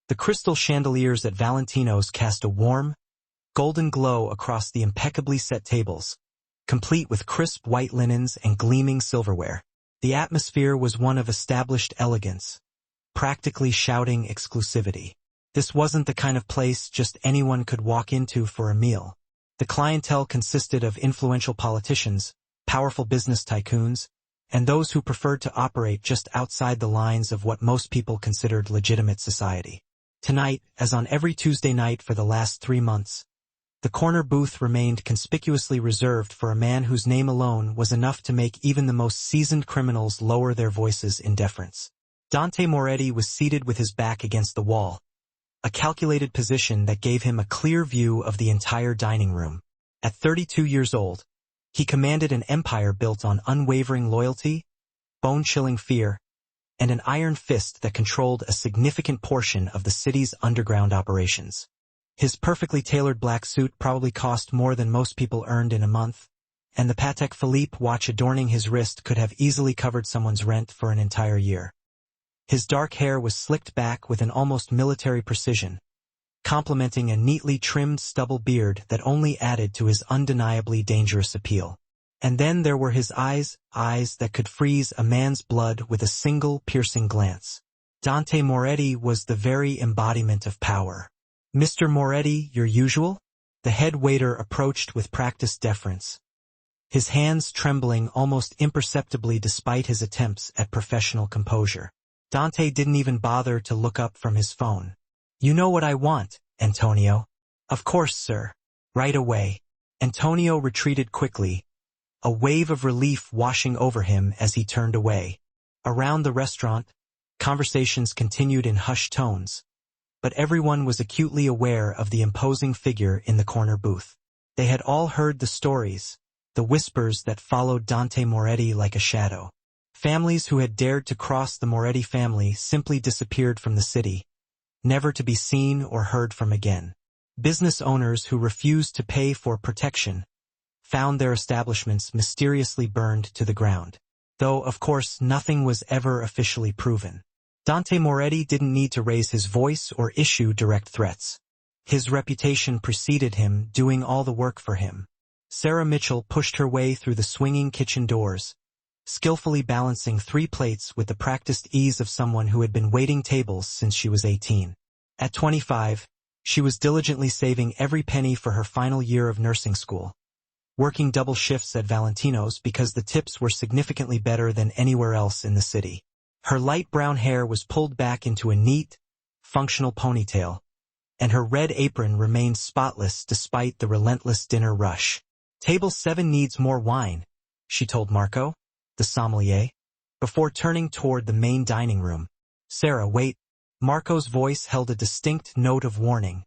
The crystal chandeliers at Valentino's cast a warm, golden glow across the impeccably set tables, complete with crisp white linens and gleaming silverware. The atmosphere was one of established elegance, practically shouting exclusivity. This wasn't the kind of place just anyone could walk into for a meal. The clientele consisted of influential politicians, powerful business tycoons, and those who preferred to operate just outside the lines of what most people considered legitimate society. Tonight, as on every Tuesday night for the last 3 months, the corner booth remained conspicuously reserved for a man whose name alone was enough to make even the most seasoned criminals lower their voices in deference. Dante Moretti was seated with his back against the wall, a calculated position that gave him a clear view of the entire dining room. At 32 years old, he commanded an empire built on unwavering loyalty, bone-chilling fear, and an iron fist that controlled a significant portion of the city's underground operations. His perfectly tailored black suit probably cost more than most people earned in a month, and the Patek Philippe watch adorning his wrist could have easily covered someone's rent for an entire year. His dark hair was slicked back with an almost military precision, complementing a neatly trimmed stubble beard that only added to his undeniably dangerous appeal. And then there were his eyes that could freeze a man's blood with a single piercing glance. Dante Moretti was the very embodiment of power. "Mr. Moretti, your usual?" The head waiter approached with practiced deference, his hands trembling almost imperceptibly despite his attempts at professional composure. Dante didn't even bother to look up from his phone. "You know what I want, Antonio." "Of course, sir. Right away." Antonio retreated quickly, a wave of relief washing over him as he turned away. Around the restaurant, conversations continued in hushed tones, but everyone was acutely aware of the imposing figure in the corner booth. They had all heard the stories, the whispers that followed Dante Moretti like a shadow. Families who had dared to cross the Moretti family simply disappeared from the city, never to be seen or heard from again. Business owners who refused to pay for protection found their establishments mysteriously burned to the ground, though of course nothing was ever officially proven. Dante Moretti didn't need to raise his voice or issue direct threats. His reputation preceded him, doing all the work for him. Sarah Mitchell pushed her way through the swinging kitchen doors, skillfully balancing 3 plates with the practiced ease of someone who had been waiting tables since she was 18. At 25, she was diligently saving every penny for her final year of nursing school, working double shifts at Valentino's because the tips were significantly better than anywhere else in the city. Her light brown hair was pulled back into a neat, functional ponytail, and her red apron remained spotless despite the relentless dinner rush. "Table 7 needs more wine," she told Marco, the sommelier, before turning toward the main dining room. "Sarah, wait." Marco's voice held a distinct note of warning,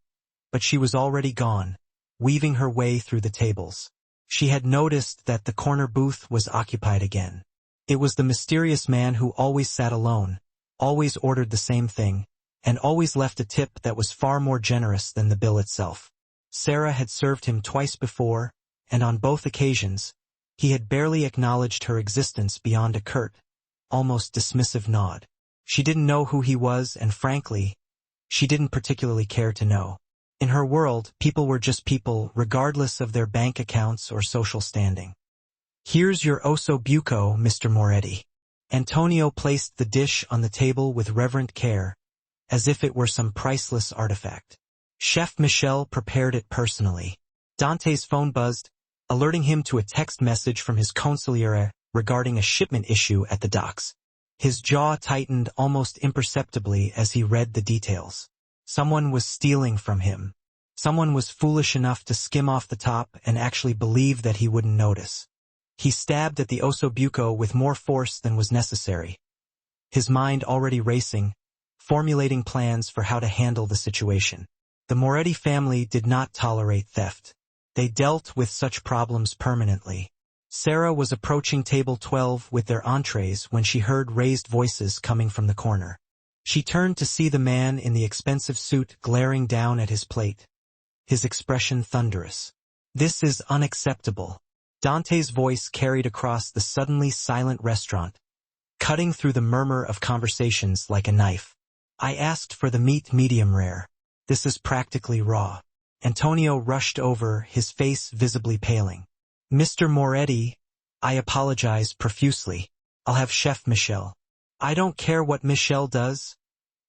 but she was already gone, weaving her way through the tables. She had noticed that the corner booth was occupied again. It was the mysterious man who always sat alone, always ordered the same thing, and always left a tip that was far more generous than the bill itself. Sarah had served him twice before, and on both occasions, he had barely acknowledged her existence beyond a curt, almost dismissive nod. She didn't know who he was, and frankly, she didn't particularly care to know. In her world, people were just people, regardless of their bank accounts or social standing. "Here's your osso buco, Mr. Moretti." Antonio placed the dish on the table with reverent care, as if it were some priceless artifact. Chef Michel prepared it personally. Dante's phone buzzed, alerting him to a text message from his consigliere regarding a shipment issue at the docks. His jaw tightened almost imperceptibly as he read the details. Someone was stealing from him. Someone was foolish enough to skim off the top and actually believe that he wouldn't notice. He stabbed at the osso buco with more force than was necessary, his mind already racing, formulating plans for how to handle the situation. The Moretti family did not tolerate theft. They dealt with such problems permanently. Sarah was approaching table 12 with their entrees when she heard raised voices coming from the corner. She turned to see the man in the expensive suit glaring down at his plate, his expression thunderous. "This is unacceptable." Dante's voice carried across the suddenly silent restaurant, cutting through the murmur of conversations like a knife. I asked for the meat medium rare. This is practically raw. Antonio rushed over, his face visibly paling. Mr. Moretti, I apologize profusely. I'll have Chef Michel. I don't care what Michel does,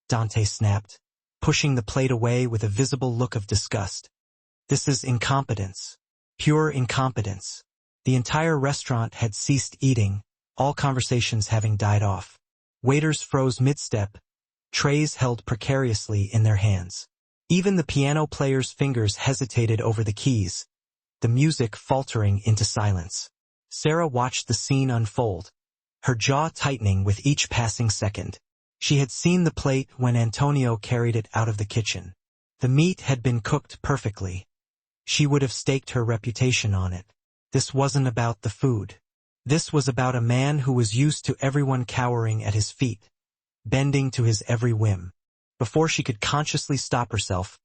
Dante snapped, pushing the plate away with a visible look of disgust. This is incompetence. Pure incompetence. The entire restaurant had ceased eating, all conversations having died off. Waiters froze mid-step, trays held precariously in their hands. Even the piano player's fingers hesitated over the keys, the music faltering into silence. Sarah watched the scene unfold, her jaw tightening with each passing second. She had seen the plate when Antonio carried it out of the kitchen. The meat had been cooked perfectly. She would have staked her reputation on it. This wasn't about the food. This was about a man who was used to everyone cowering at his feet, bending to his every whim. Before she could consciously stop herself,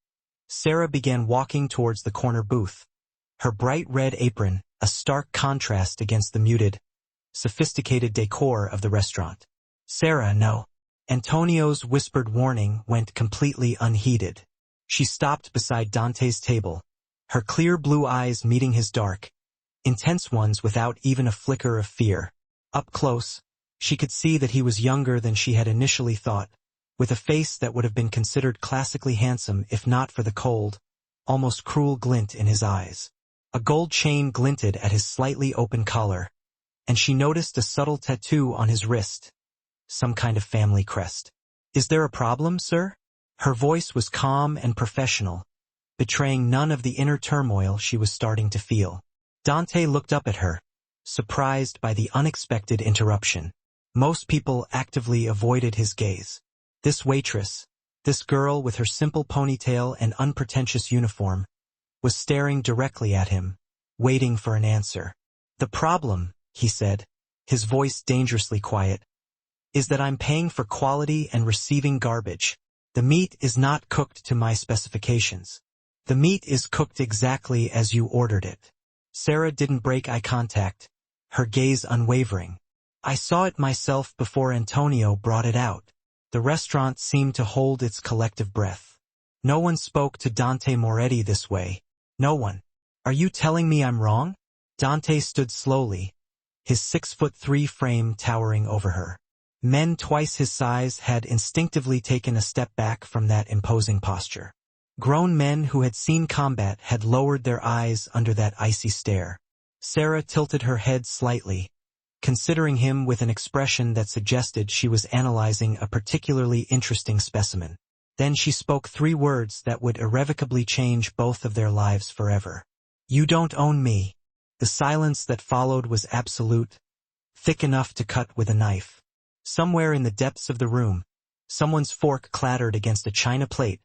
Sarah began walking towards the corner booth, her bright red apron a stark contrast against the muted, sophisticated decor of the restaurant. Sarah, no. Antonio's whispered warning went completely unheeded. She stopped beside Dante's table, her clear blue eyes meeting his dark, intense ones without even a flicker of fear. Up close, she could see that he was younger than she had initially thought, with a face that would have been considered classically handsome if not for the cold, almost cruel glint in his eyes. A gold chain glinted at his slightly open collar, and she noticed a subtle tattoo on his wrist, some kind of family crest. Is there a problem, sir? Her voice was calm and professional, betraying none of the inner turmoil she was starting to feel. Dante looked up at her, surprised by the unexpected interruption. Most people actively avoided his gaze. This waitress, this girl with her simple ponytail and unpretentious uniform, was staring directly at him, waiting for an answer. The problem, he said, his voice dangerously quiet, is that I'm paying for quality and receiving garbage. The meat is not cooked to my specifications. The meat is cooked exactly as you ordered it. Sarah didn't break eye contact, her gaze unwavering. I saw it myself before Antonio brought it out. The restaurant seemed to hold its collective breath. No one spoke to Dante Moretti this way. No one. Are you telling me I'm wrong? Dante stood slowly, his 6'3" frame towering over her. Men twice his size had instinctively taken a step back from that imposing posture. Grown men who had seen combat had lowered their eyes under that icy stare. Sarah tilted her head slightly, considering him with an expression that suggested she was analyzing a particularly interesting specimen. Then she spoke 3 words that would irrevocably change both of their lives forever. You don't own me. The silence that followed was absolute, thick enough to cut with a knife. Somewhere in the depths of the room, someone's fork clattered against a china plate,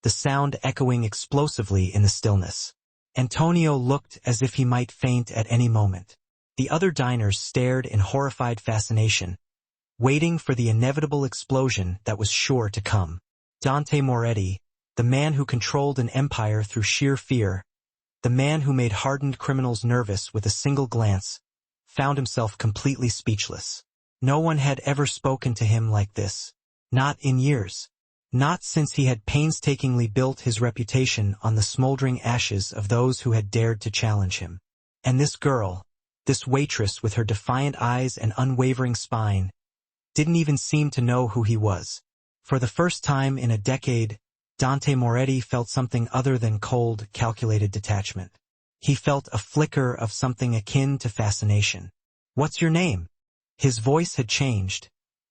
the sound echoing explosively in the stillness. Antonio looked as if he might faint at any moment. The other diners stared in horrified fascination, waiting for the inevitable explosion that was sure to come. Dante Moretti, the man who controlled an empire through sheer fear, the man who made hardened criminals nervous with a single glance, found himself completely speechless. No one had ever spoken to him like this. Not in years. Not since he had painstakingly built his reputation on the smoldering ashes of those who had dared to challenge him. And this girl, this waitress with her defiant eyes and unwavering spine, didn't even seem to know who he was. For the first time in a decade, Dante Moretti felt something other than cold, calculated detachment. He felt a flicker of something akin to fascination. What's your name? His voice had changed,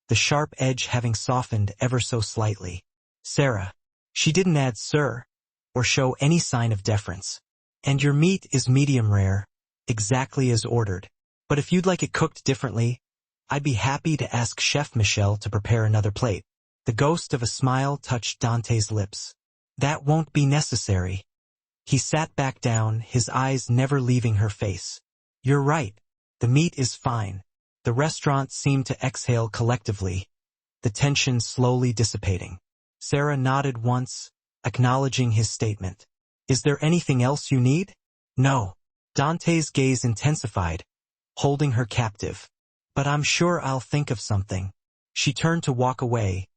the sharp edge having softened ever so slightly. Sarah. She didn't add sir, or show any sign of deference. And your meat is medium rare, exactly as ordered. But if you'd like it cooked differently, I'd be happy to ask Chef Michel to prepare another plate. The ghost of a smile touched Dante's lips. That won't be necessary. He sat back down, his eyes never leaving her face. You're right. The meat is fine. The restaurant seemed to exhale collectively, the tension slowly dissipating. Sarah nodded once, acknowledging his statement. Is there anything else you need? No. Dante's gaze intensified, holding her captive. But I'm sure I'll think of something. She turned to walk away,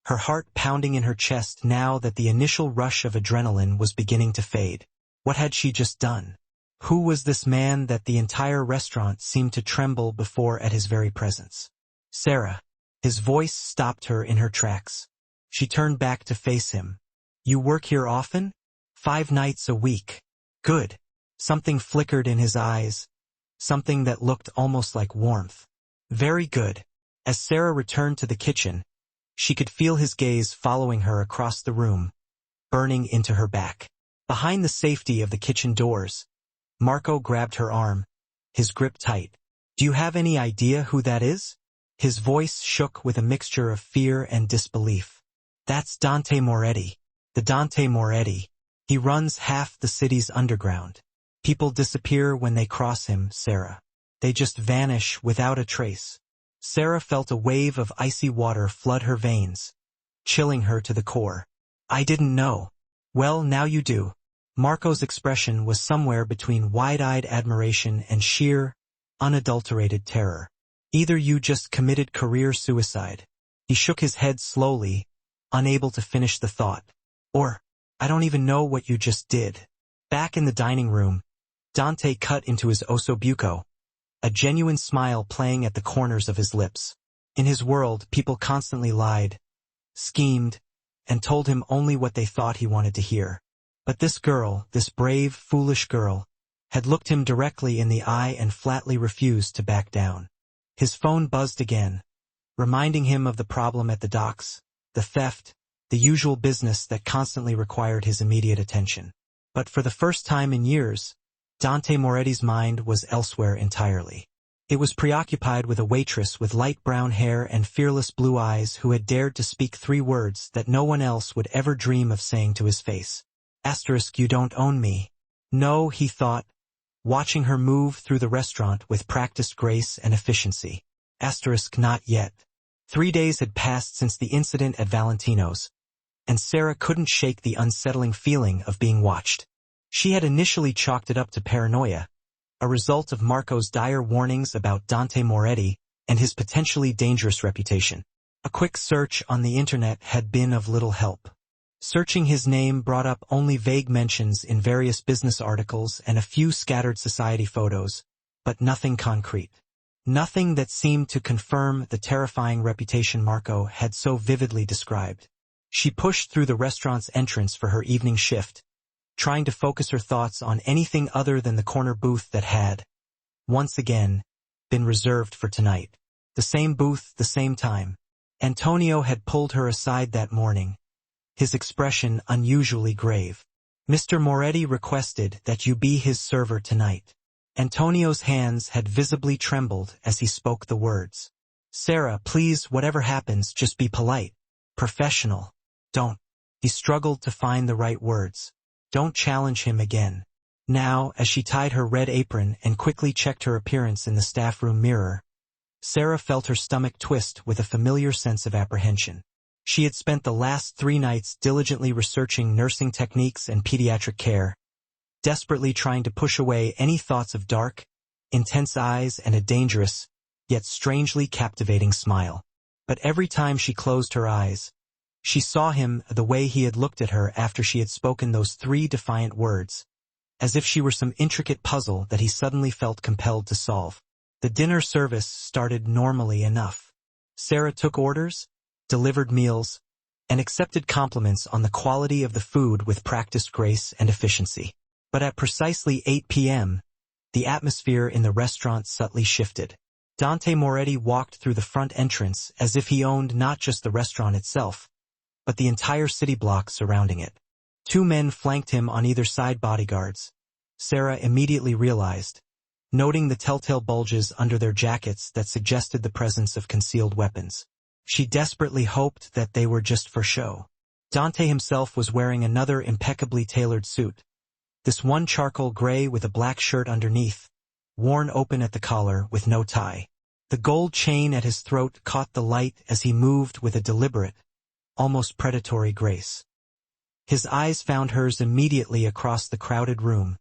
her heart pounding in her chest now that the initial rush of adrenaline was beginning to fade. What had she just done? Who was this man that the entire restaurant seemed to tremble before at his very presence? Sarah. His voice stopped her in her tracks. She turned back to face him. You work here often? 5 nights a week. Good. Something flickered in his eyes. Something that looked almost like warmth. Very good. As Sarah returned to the kitchen, she could feel his gaze following her across the room, burning into her back. Behind the safety of the kitchen doors, Marco grabbed her arm, his grip tight. Do you have any idea who that is? His voice shook with a mixture of fear and disbelief. That's Dante Moretti. The Dante Moretti. He runs half the city's underground. People disappear when they cross him, Sarah. They just vanish without a trace. Sarah felt a wave of icy water flood her veins, chilling her to the core. I didn't know. Well, now you do. Marco's expression was somewhere between wide-eyed admiration and sheer, unadulterated terror. Either you just committed career suicide. He shook his head slowly, unable to finish the thought. Or, I don't even know what you just did. Back in the dining room, Dante cut into his osso buco, a genuine smile playing at the corners of his lips. In his world, people constantly lied, schemed, and told him only what they thought he wanted to hear. But this girl, this brave, foolish girl, had looked him directly in the eye and flatly refused to back down. His phone buzzed again, reminding him of the problem at the docks, the theft, the usual business that constantly required his immediate attention. But for the first time in years, Dante Moretti's mind was elsewhere entirely. It was preoccupied with a waitress with light brown hair and fearless blue eyes who had dared to speak 3 words that no one else would ever dream of saying to his face. Asterisk, you don't own me. No, he thought, watching her move through the restaurant with practiced grace and efficiency. Asterisk, not yet. 3 days had passed since the incident at Valentino's, and Sarah couldn't shake the unsettling feeling of being watched. She had initially chalked it up to paranoia, a result of Marco's dire warnings about Dante Moretti and his potentially dangerous reputation. A quick search on the internet had been of little help. Searching his name brought up only vague mentions in various business articles and a few scattered society photos, but nothing concrete. Nothing that seemed to confirm the terrifying reputation Marco had so vividly described. She pushed through the restaurant's entrance for her evening shift, trying to focus her thoughts on anything other than the corner booth that had, once again, been reserved for tonight. The same booth, the same time. Antonio had pulled her aside that morning, his expression unusually grave. Mr. Moretti requested that you be his server tonight. Antonio's hands had visibly trembled as he spoke the words. Sarah, please, whatever happens, just be polite. Professional. Don't. He struggled to find the right words. Don't challenge him again. Now, as she tied her red apron and quickly checked her appearance in the staff room mirror, Sarah felt her stomach twist with a familiar sense of apprehension. She had spent the last 3 nights diligently researching nursing techniques and pediatric care, desperately trying to push away any thoughts of dark, intense eyes and a dangerous, yet strangely captivating smile. But every time she closed her eyes, she saw him the way he had looked at her after she had spoken those 3 defiant words, as if she were some intricate puzzle that he suddenly felt compelled to solve. The dinner service started normally enough. Sarah took orders, delivered meals, and accepted compliments on the quality of the food with practiced grace and efficiency. But at precisely 8 p.m., the atmosphere in the restaurant subtly shifted. Dante Moretti walked through the front entrance as if he owned not just the restaurant itself, but the entire city block surrounding it. 2 men flanked him on either side, bodyguards. Sarah immediately realized, noting the telltale bulges under their jackets that suggested the presence of concealed weapons. She desperately hoped that they were just for show. Dante himself was wearing another impeccably tailored suit, this one charcoal gray with a black shirt underneath, worn open at the collar with no tie. The gold chain at his throat caught the light as he moved with a deliberate, almost predatory grace. His eyes found hers immediately across the crowded room,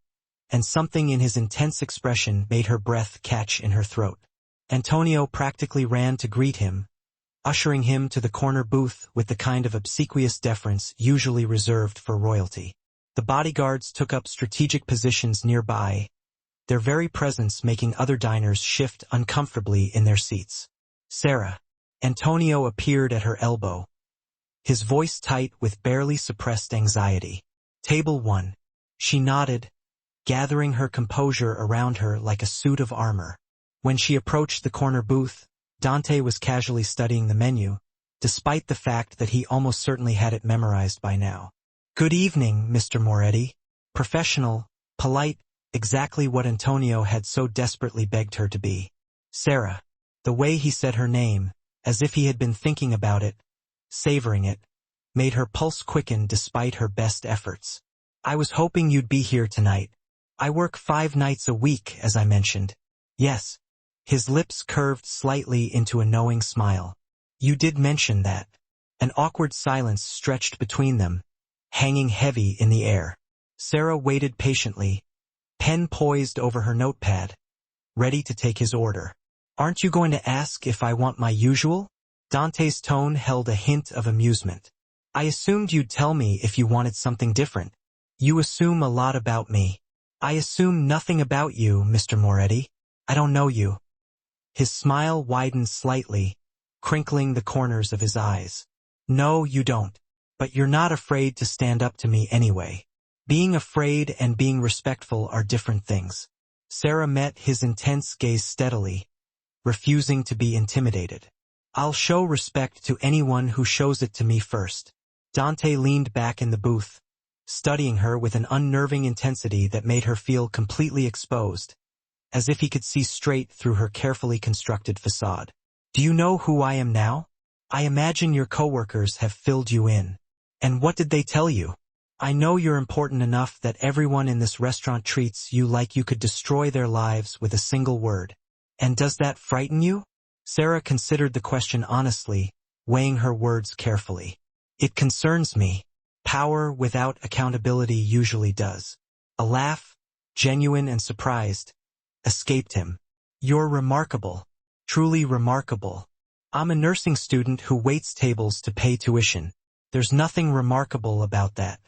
and something in his intense expression made her breath catch in her throat. Antonio practically ran to greet him, ushering him to the corner booth with the kind of obsequious deference usually reserved for royalty. The bodyguards took up strategic positions nearby, their very presence making other diners shift uncomfortably in their seats. Sarah. Antonio appeared at her elbow, his voice tight with barely suppressed anxiety. Table 1. She nodded, gathering her composure around her like a suit of armor. When she approached the corner booth, Dante was casually studying the menu, despite the fact that he almost certainly had it memorized by now. "Good evening, Mr. Moretti." Professional, polite, exactly what Antonio had so desperately begged her to be. Sarah. The way he said her name, as if he had been thinking about it, savoring it, made her pulse quicken despite her best efforts. "I was hoping you'd be here tonight. I work 5 nights a week, as I mentioned." "Yes." His lips curved slightly into a knowing smile. "You did mention that." An awkward silence stretched between them, hanging heavy in the air. Sarah waited patiently, pen poised over her notepad, ready to take his order. "Aren't you going to ask if I want my usual?" Dante's tone held a hint of amusement. "I assumed you'd tell me if you wanted something different. You assume a lot about me." "I assume nothing about you, Mr. Moretti. I don't know you." His smile widened slightly, crinkling the corners of his eyes. "No, you don't. But you're not afraid to stand up to me anyway." Being afraid and being respectful are different things. Sarah met his intense gaze steadily, refusing to be intimidated. "I'll show respect to anyone who shows it to me first." Dante leaned back in the booth, studying her with an unnerving intensity that made her feel completely exposed, as if he could see straight through her carefully constructed facade. "Do you know who I am now? I imagine your coworkers have filled you in. And what did they tell you? I know you're important enough that everyone in this restaurant treats you like you could destroy their lives with a single word. And does that frighten you?" Sarah considered the question honestly, weighing her words carefully. "It concerns me. Power without accountability usually does." A laugh, genuine and surprised, escaped him. "You're remarkable. Truly remarkable. I'm a nursing student who waits tables to pay tuition. There's nothing remarkable about that.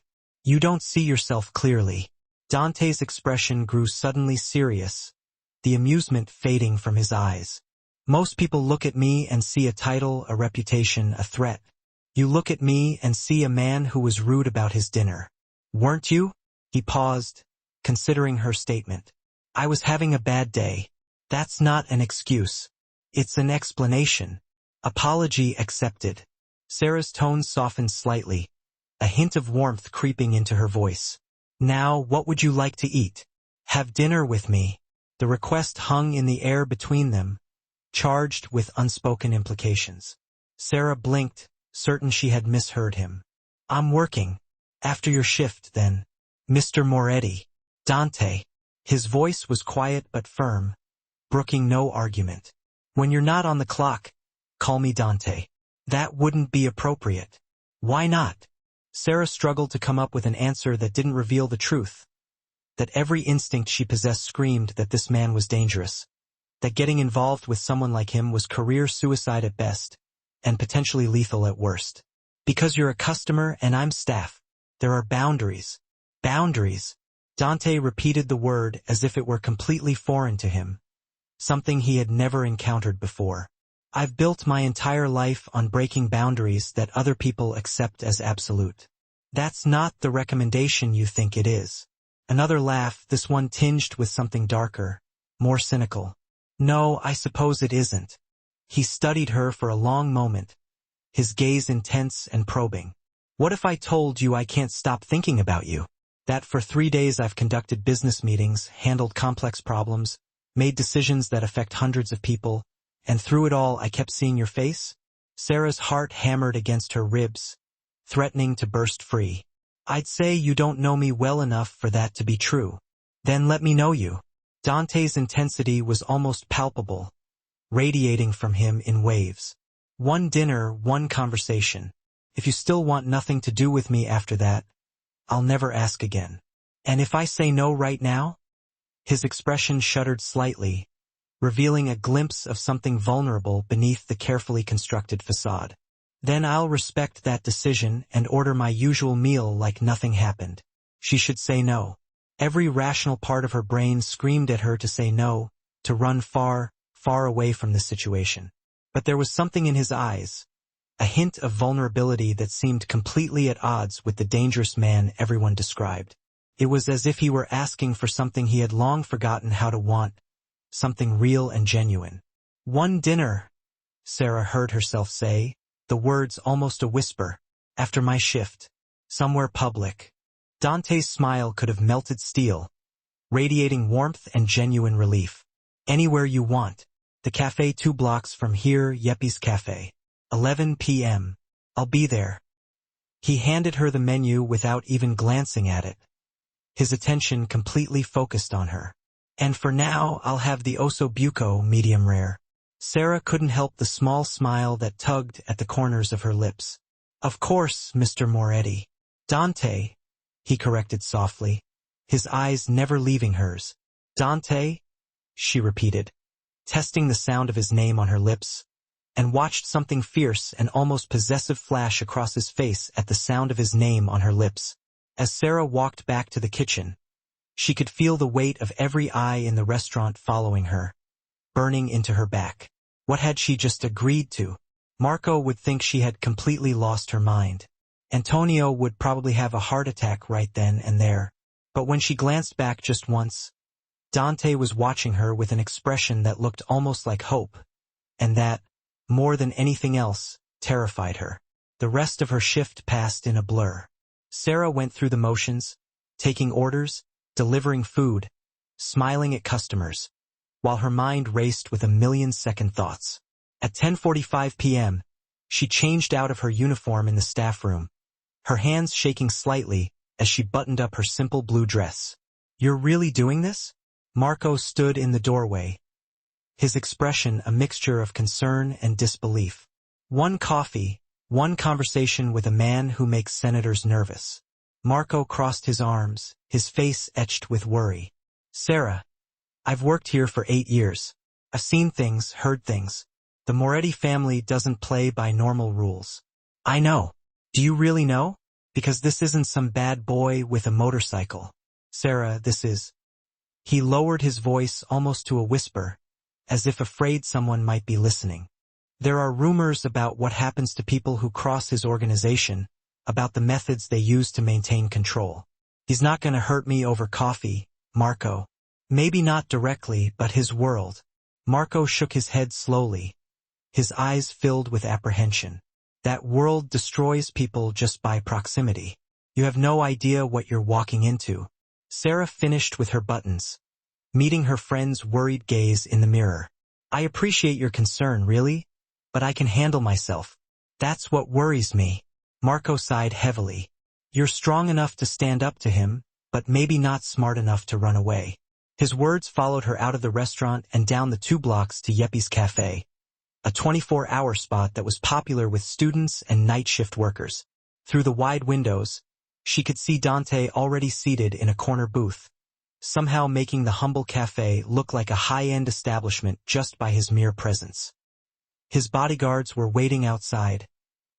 You don't see yourself clearly." Dante's expression grew suddenly serious, the amusement fading from his eyes. "Most people look at me and see a title, a reputation, a threat. You look at me and see a man who was rude about his dinner. Weren't you?" He paused, considering her statement. "I was having a bad day." "That's not an excuse. It's an explanation." "Apology accepted." Sarah's tone softened slightly, a hint of warmth creeping into her voice. "Now, what would you like to eat?" "Have dinner with me." The request hung in the air between them, charged with unspoken implications. Sarah blinked, certain she had misheard him. "I'm working. After your shift, then." "Mr. Moretti." "Dante." His voice was quiet but firm, brooking no argument. "When you're not on the clock, call me Dante." "That wouldn't be appropriate." "Why not?" Sarah struggled to come up with an answer that didn't reveal the truth, that every instinct she possessed screamed that this man was dangerous, that getting involved with someone like him was career suicide at best, and potentially lethal at worst. "Because you're a customer and I'm staff. There are boundaries." "Boundaries." Dante repeated the word as if it were completely foreign to him, something he had never encountered before. "I've built my entire life on breaking boundaries that other people accept as absolute." "That's not the recommendation you think it is." Another laugh, this one tinged with something darker, more cynical. "No, I suppose it isn't." He studied her for a long moment, his gaze intense and probing. "What if I told you I can't stop thinking about you? That for 3 days I've conducted business meetings, handled complex problems, made decisions that affect hundreds of people, and through it all I kept seeing your face?" Sarah's heart hammered against her ribs, threatening to burst free. "I'd say you don't know me well enough for that to be true." "Then let me know you." Dante's intensity was almost palpable, radiating from him in waves. "One dinner, one conversation. If you still want nothing to do with me after that, I'll never ask again." "And if I say no right now?" His expression shuddered slightly, revealing a glimpse of something vulnerable beneath the carefully constructed facade. Then I'll respect that decision and order my usual meal like nothing happened. She should say no. Every rational part of her brain screamed at her to say no, to run far, far away from this situation. But there was something in his eyes, a hint of vulnerability that seemed completely at odds with the dangerous man everyone described. It was as if he were asking for something he had long forgotten how to want, something real and genuine. "One dinner," Sarah heard herself say, the words almost a whisper, "after my shift. Somewhere public." Dante's smile could have melted steel, radiating warmth and genuine relief. "Anywhere you want. The cafe 2 blocks from here, Yeppy's Cafe. 11 p.m. I'll be there." He handed her the menu without even glancing at it, his attention completely focused on her. "And for now, I'll have the osso buco medium rare." Sarah couldn't help the small smile that tugged at the corners of her lips. "Of course, Mr. Moretti." "Dante," he corrected softly, his eyes never leaving hers. "Dante?" she repeated, testing the sound of his name on her lips, and watched something fierce and almost possessive flash across his face at the sound of his name on her lips. As Sarah walked back to the kitchen, she could feel the weight of every eye in the restaurant following her, burning into her back. What had she just agreed to? Marco would think she had completely lost her mind. Antonio would probably have a heart attack right then and there. But when she glanced back just once, Dante was watching her with an expression that looked almost like hope, and that, more than anything else, terrified her. The rest of her shift passed in a blur. Sarah went through the motions, taking orders, delivering food, smiling at customers, while her mind raced with a million second thoughts. At 10:45 p.m., she changed out of her uniform in the staff room, her hands shaking slightly as she buttoned up her simple blue dress. "You're really doing this?" Marco stood in the doorway, his expression a mixture of concern and disbelief. "One coffee, one conversation with a man who makes senators nervous." Marco crossed his arms, his face etched with worry. "Sarah, I've worked here for 8 years. I've seen things, heard things. The Moretti family doesn't play by normal rules." "I know. Do you really know? Because this isn't some bad boy with a motorcycle. Sarah, this is..." He lowered his voice almost to a whisper, as if afraid someone might be listening. "There are rumors about what happens to people who cross his organization, about the methods they use to maintain control. He's not going to hurt me over coffee, Marco. Maybe not directly, but his world." Marco shook his head slowly, his eyes filled with apprehension. "That world destroys people just by proximity. You have no idea what you're walking into." Sarah finished with her buttons, meeting her friend's worried gaze in the mirror. "I appreciate your concern, really, but I can handle myself. That's what worries me." Marco sighed heavily. "You're strong enough to stand up to him, but maybe not smart enough to run away." His words followed her out of the restaurant and down the 2 blocks to Yeppy's Cafe, a 24-hour spot that was popular with students and night shift workers. Through the wide windows, she could see Dante already seated in a corner booth, somehow making the humble cafe look like a high-end establishment just by his mere presence. His bodyguards were waiting outside,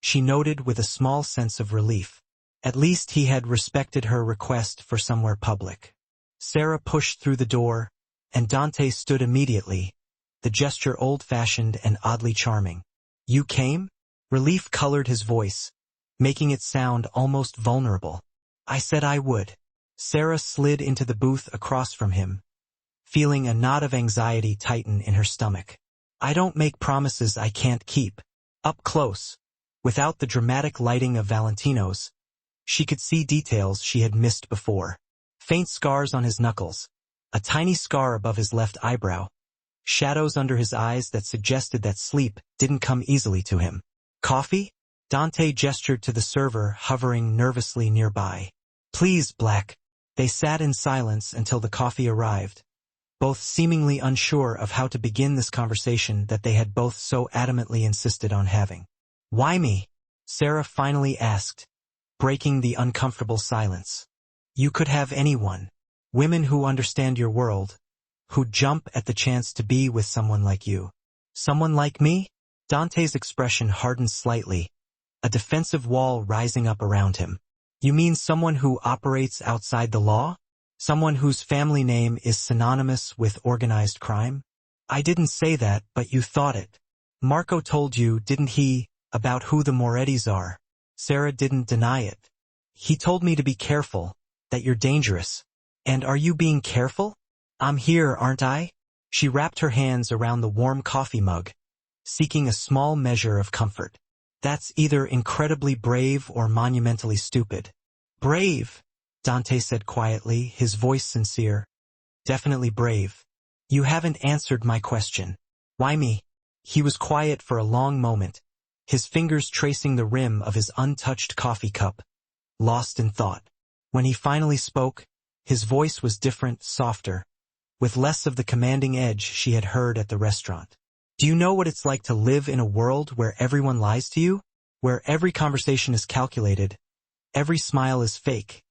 she noted with a small sense of relief. At least he had respected her request for somewhere public. Sarah pushed through the door, and Dante stood immediately, the gesture old-fashioned and oddly charming. "You came?" Relief colored his voice, making it sound almost vulnerable. "I said I would." Sarah slid into the booth across from him, feeling a knot of anxiety tighten in her stomach. "I don't make promises I can't keep." Up close, without the dramatic lighting of Valentino's, she could see details she had missed before. Faint scars on his knuckles, a tiny scar above his left eyebrow, shadows under his eyes that suggested that sleep didn't come easily to him. "Coffee?" Dante gestured to the server hovering nervously nearby. "Please, Black." They sat in silence until the coffee arrived, both seemingly unsure of how to begin this conversation that they had both so adamantly insisted on having. "Why me?" Sarah finally asked, breaking the uncomfortable silence. "You could have anyone. Women who understand your world, who'd jump at the chance to be with someone like you. Someone like me? Dante's expression hardened slightly, a defensive wall rising up around him. You mean someone who operates outside the law? Someone whose family name is synonymous with organized crime? I didn't say that, but you thought it. Marco told you, didn't he, about who the Morettis are? Sarah didn't deny it. He told me to be careful, that you're dangerous. And are you being careful? I'm here, aren't I? She wrapped her hands around the warm coffee mug, seeking a small measure of comfort. That's either incredibly brave or monumentally stupid. Brave, Dante said quietly, his voice sincere. Definitely brave. You haven't answered my question. Why me? He was quiet for a long moment, his fingers tracing the rim of his untouched coffee cup, lost in thought. When he finally spoke, his voice was different, softer, with less of the commanding edge she had heard at the restaurant. Do you know what it's like to live in a world where everyone lies to you? Where every conversation is calculated, every smile is fake,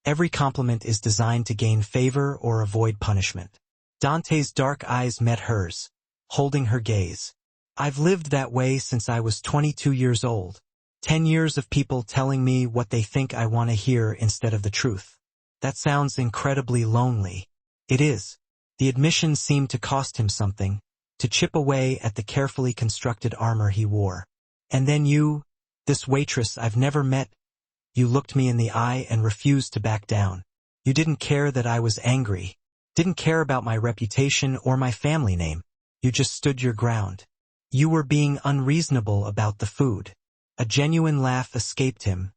every compliment is designed to gain favor or avoid punishment. Dante's dark eyes met hers, holding her gaze. I've lived that way since I was 22 years old. 10 years of people telling me what they think I want to hear instead of the truth. That sounds incredibly lonely. It is. The admission seemed to cost him something, to chip away at the carefully constructed armor he wore. And then you, this waitress I've never met, you looked me in the eye and refused to back down. You didn't care that I was angry, didn't care about my reputation or my family name. You just stood your ground. You were being unreasonable about the food. A genuine laugh escaped him,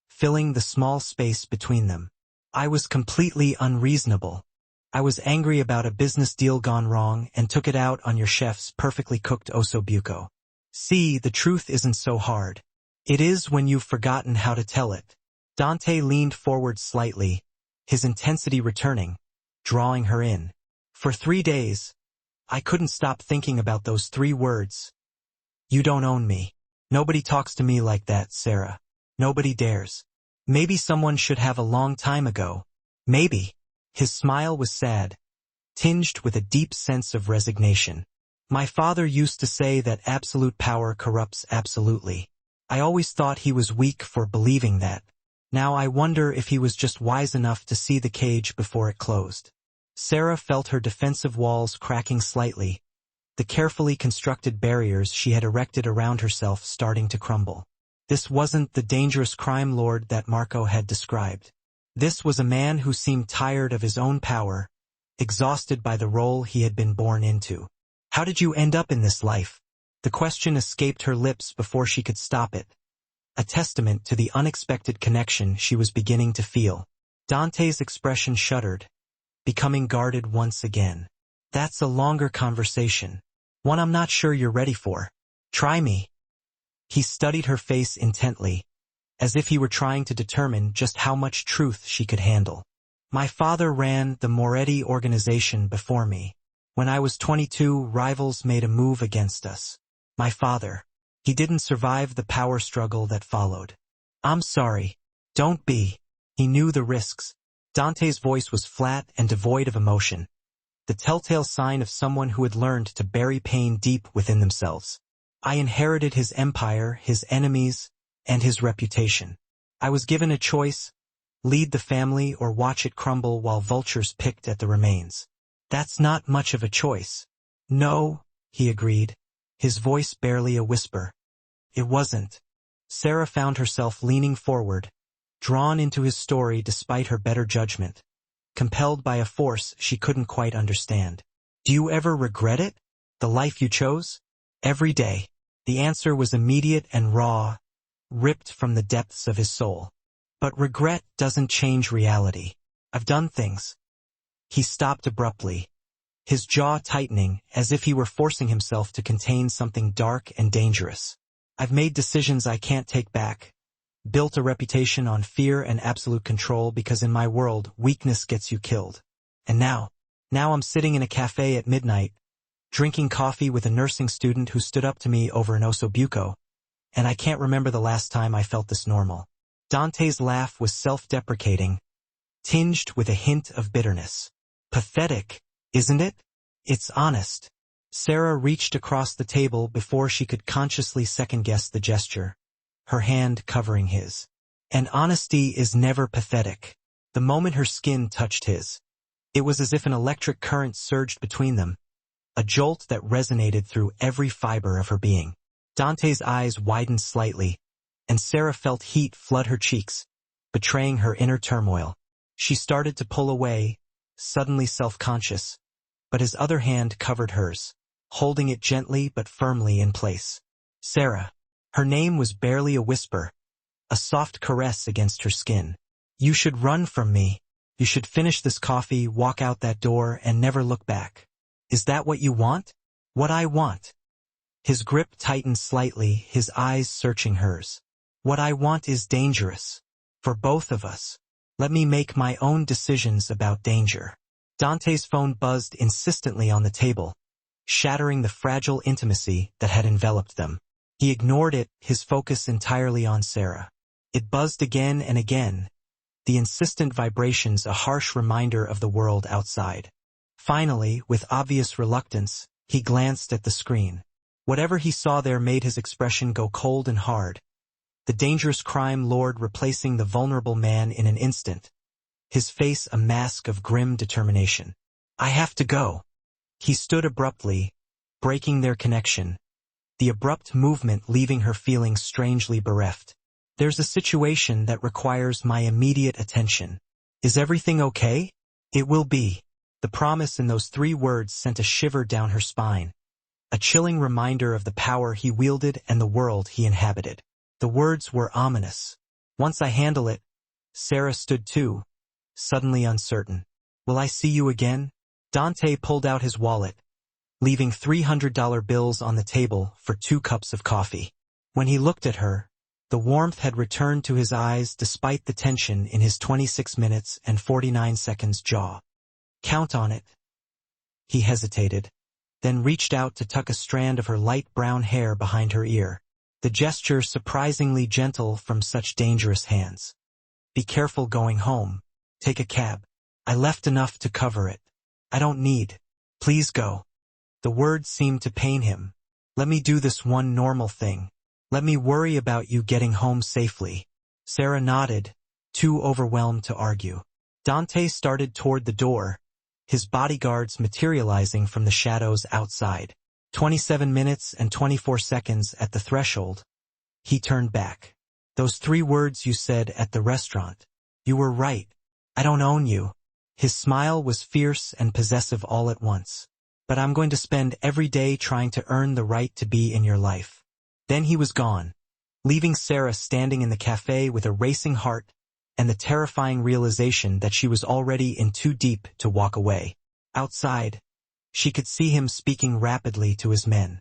filling the small space between them. I was completely unreasonable. I was angry about a business deal gone wrong and took it out on your chef's perfectly cooked ossobuco. See, the truth isn't so hard. It is when you've forgotten how to tell it. Dante leaned forward slightly, his intensity returning, drawing her in. For 3 days, I couldn't stop thinking about those 3 words. You don't own me. Nobody talks to me like that, Sarah. Nobody dares. Maybe someone should have a long time ago. Maybe. His smile was sad, tinged with a deep sense of resignation. My father used to say that absolute power corrupts absolutely. I always thought he was weak for believing that. Now I wonder if he was just wise enough to see the cage before it closed. Sarah felt her defensive walls cracking slightly, the carefully constructed barriers she had erected around herself starting to crumble. This wasn't the dangerous crime lord that Marco had described. This was a man who seemed tired of his own power, exhausted by the role he had been born into. How did you end up in this life? The question escaped her lips before she could stop it, a testament to the unexpected connection she was beginning to feel. Dante's expression shuddered, becoming guarded once again. That's a longer conversation, one I'm not sure you're ready for. Try me. He studied her face intently, as if he were trying to determine just how much truth she could handle. My father ran the Moretti organization before me. When I was 22, rivals made a move against us. My father. He didn't survive the power struggle that followed. I'm sorry. Don't be. He knew the risks. Dante's voice was flat and devoid of emotion, the telltale sign of someone who had learned to bury pain deep within themselves. I inherited his empire, his enemies, and his reputation. I was given a choice: lead the family or watch it crumble while vultures picked at the remains. That's not much of a choice. No, he agreed, his voice barely a whisper. It wasn't. Sarah found herself leaning forward, drawn into his story despite her better judgment, compelled by a force she couldn't quite understand. Do you ever regret it? The life you chose? Every day. The answer was immediate and raw, ripped from the depths of his soul. But regret doesn't change reality. I've done things. He stopped abruptly, his jaw tightening as if he were forcing himself to contain something dark and dangerous. I've made decisions I can't take back, built a reputation on fear and absolute control because in my world, weakness gets you killed. And now I'm sitting in a cafe at midnight, drinking coffee with a nursing student who stood up to me over an ossobuco, and I can't remember the last time I felt this normal. Dante's laugh was self-deprecating, tinged with a hint of bitterness. Pathetic, isn't it? It's honest. Sarah reached across the table before she could consciously second-guess the gesture, her hand covering his. And honesty is never pathetic. The moment her skin touched his, it was as if an electric current surged between them, a jolt that resonated through every fiber of her being. Dante's eyes widened slightly, and Sarah felt heat flood her cheeks, betraying her inner turmoil. She started to pull away, suddenly self-conscious, but his other hand covered hers, holding it gently but firmly in place. Sarah. Her name was barely a whisper, a soft caress against her skin. You should run from me. You should finish this coffee, walk out that door, and never look back. Is that what you want? What I want? His grip tightened slightly, his eyes searching hers. What I want is dangerous. For both of us. Let me make my own decisions about danger. Dante's phone buzzed insistently on the table, shattering the fragile intimacy that had enveloped them. He ignored it, his focus entirely on Sarah. It buzzed again and again, the insistent vibrations a harsh reminder of the world outside. Finally, with obvious reluctance, he glanced at the screen. Whatever he saw there made his expression go cold and hard. The dangerous crime lord replacing the vulnerable man in an instant, his face a mask of grim determination. I have to go. He stood abruptly, breaking their connection, the abrupt movement leaving her feeling strangely bereft. There's a situation that requires my immediate attention. Is everything okay? It will be. The promise in those 3 words sent a shiver down her spine, a chilling reminder of the power he wielded and the world he inhabited. The words were ominous. Once I handle it. Sarah stood too, suddenly uncertain. Will I see you again? Dante pulled out his wallet, leaving $300 bills on the table for 2 cups of coffee. When he looked at her, the warmth had returned to his eyes despite the tension in his 26 minutes and 49 seconds jaw. Count on it. He hesitated, then reached out to tuck a strand of her light brown hair behind her ear, the gesture surprisingly gentle from such dangerous hands. Be careful going home. Take a cab. I left enough to cover it. I don't need. Please go. The words seemed to pain him. Let me do this one normal thing. Let me worry about you getting home safely. Sarah nodded, too overwhelmed to argue. Dante started toward the door, his bodyguards materializing from the shadows outside. 27 minutes and 24 seconds at the threshold. He turned back. Those 3 words you said at the restaurant. You were right. I don't own you. His smile was fierce and possessive all at once. But I'm going to spend every day trying to earn the right to be in your life. Then he was gone, leaving Sarah standing in the cafe with a racing heart and the terrifying realization that she was already in too deep to walk away. Outside, she could see him speaking rapidly to his men.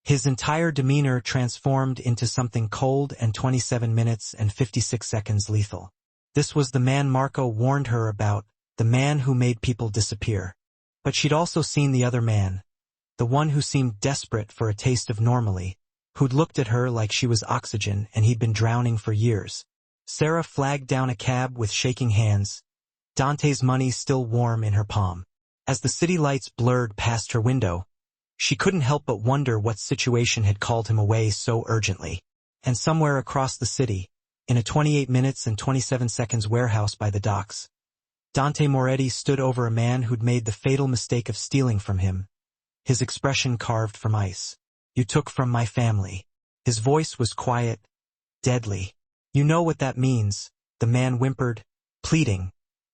His entire demeanor transformed into something cold and 27 minutes and 56 seconds lethal. This was the man Marco warned her about, the man who made people disappear. But she'd also seen the other man, the one who seemed desperate for a taste of normalcy, who'd looked at her like she was oxygen and he'd been drowning for years. Sarah flagged down a cab with shaking hands, Dante's money still warm in her palm. As the city lights blurred past her window, she couldn't help but wonder what situation had called him away so urgently. And somewhere across the city, in a 28 minutes and 27 seconds warehouse by the docks, Dante Moretti stood over a man who'd made the fatal mistake of stealing from him, his expression carved from ice. You took from my family. His voice was quiet, deadly. You know what that means, the man whimpered, pleading.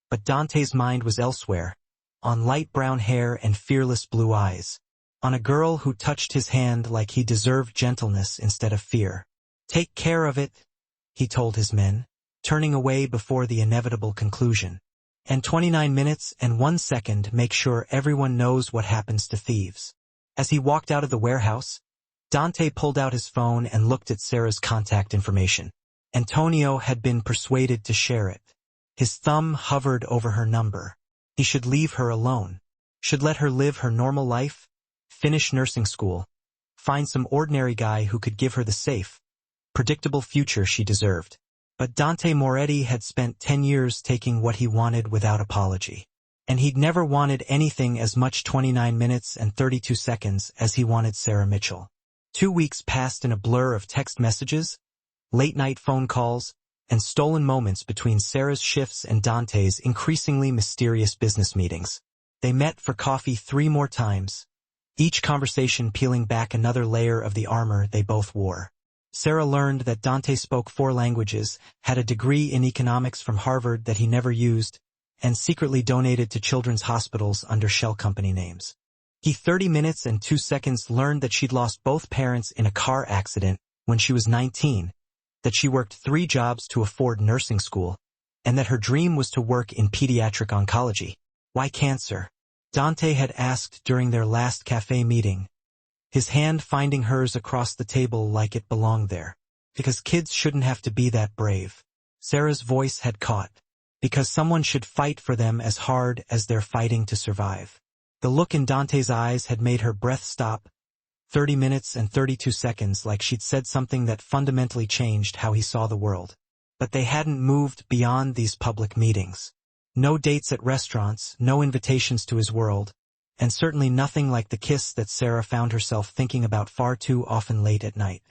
But Dante's mind was elsewhere, on light brown hair and fearless blue eyes, on a girl who touched his hand like he deserved gentleness instead of fear. Take care of it, he told his men, turning away before the inevitable conclusion. And 29 minutes and 1 second make sure everyone knows what happens to thieves. As he walked out of the warehouse, Dante pulled out his phone and looked at Sarah's contact information. Antonio had been persuaded to share it. His thumb hovered over her number. He should leave her alone. Should let her live her normal life, finish nursing school, find some ordinary guy who could give her the safe, predictable future she deserved. But Dante Moretti had spent 10 years taking what he wanted without apology. And he'd never wanted anything as much 29 minutes and 32 seconds as he wanted Sarah Mitchell. 2 weeks passed in a blur of text messages, late-night phone calls, and stolen moments between Sarah's shifts and Dante's increasingly mysterious business meetings. They met for coffee 3 more times, each conversation peeling back another layer of the armor they both wore. Sarah learned that Dante spoke 4 languages, had a degree in economics from Harvard that he never used, and secretly donated to children's hospitals under shell company names. He 30 minutes and 2 seconds learned that she'd lost both parents in a car accident when she was 19, that she worked 3 jobs to afford nursing school, and that her dream was to work in pediatric oncology. Why cancer? Dante had asked during their last cafe meeting, his hand finding hers across the table like it belonged there. Because kids shouldn't have to be that brave. Sarah's voice had caught. Because someone should fight for them as hard as they're fighting to survive. The look in Dante's eyes had made her breath stop, 30 minutes and 32 seconds, like she'd said something that fundamentally changed how he saw the world. But they hadn't moved beyond these public meetings. No dates at restaurants, no invitations to his world, and certainly nothing like the kiss that Sarah found herself thinking about far too often late at night.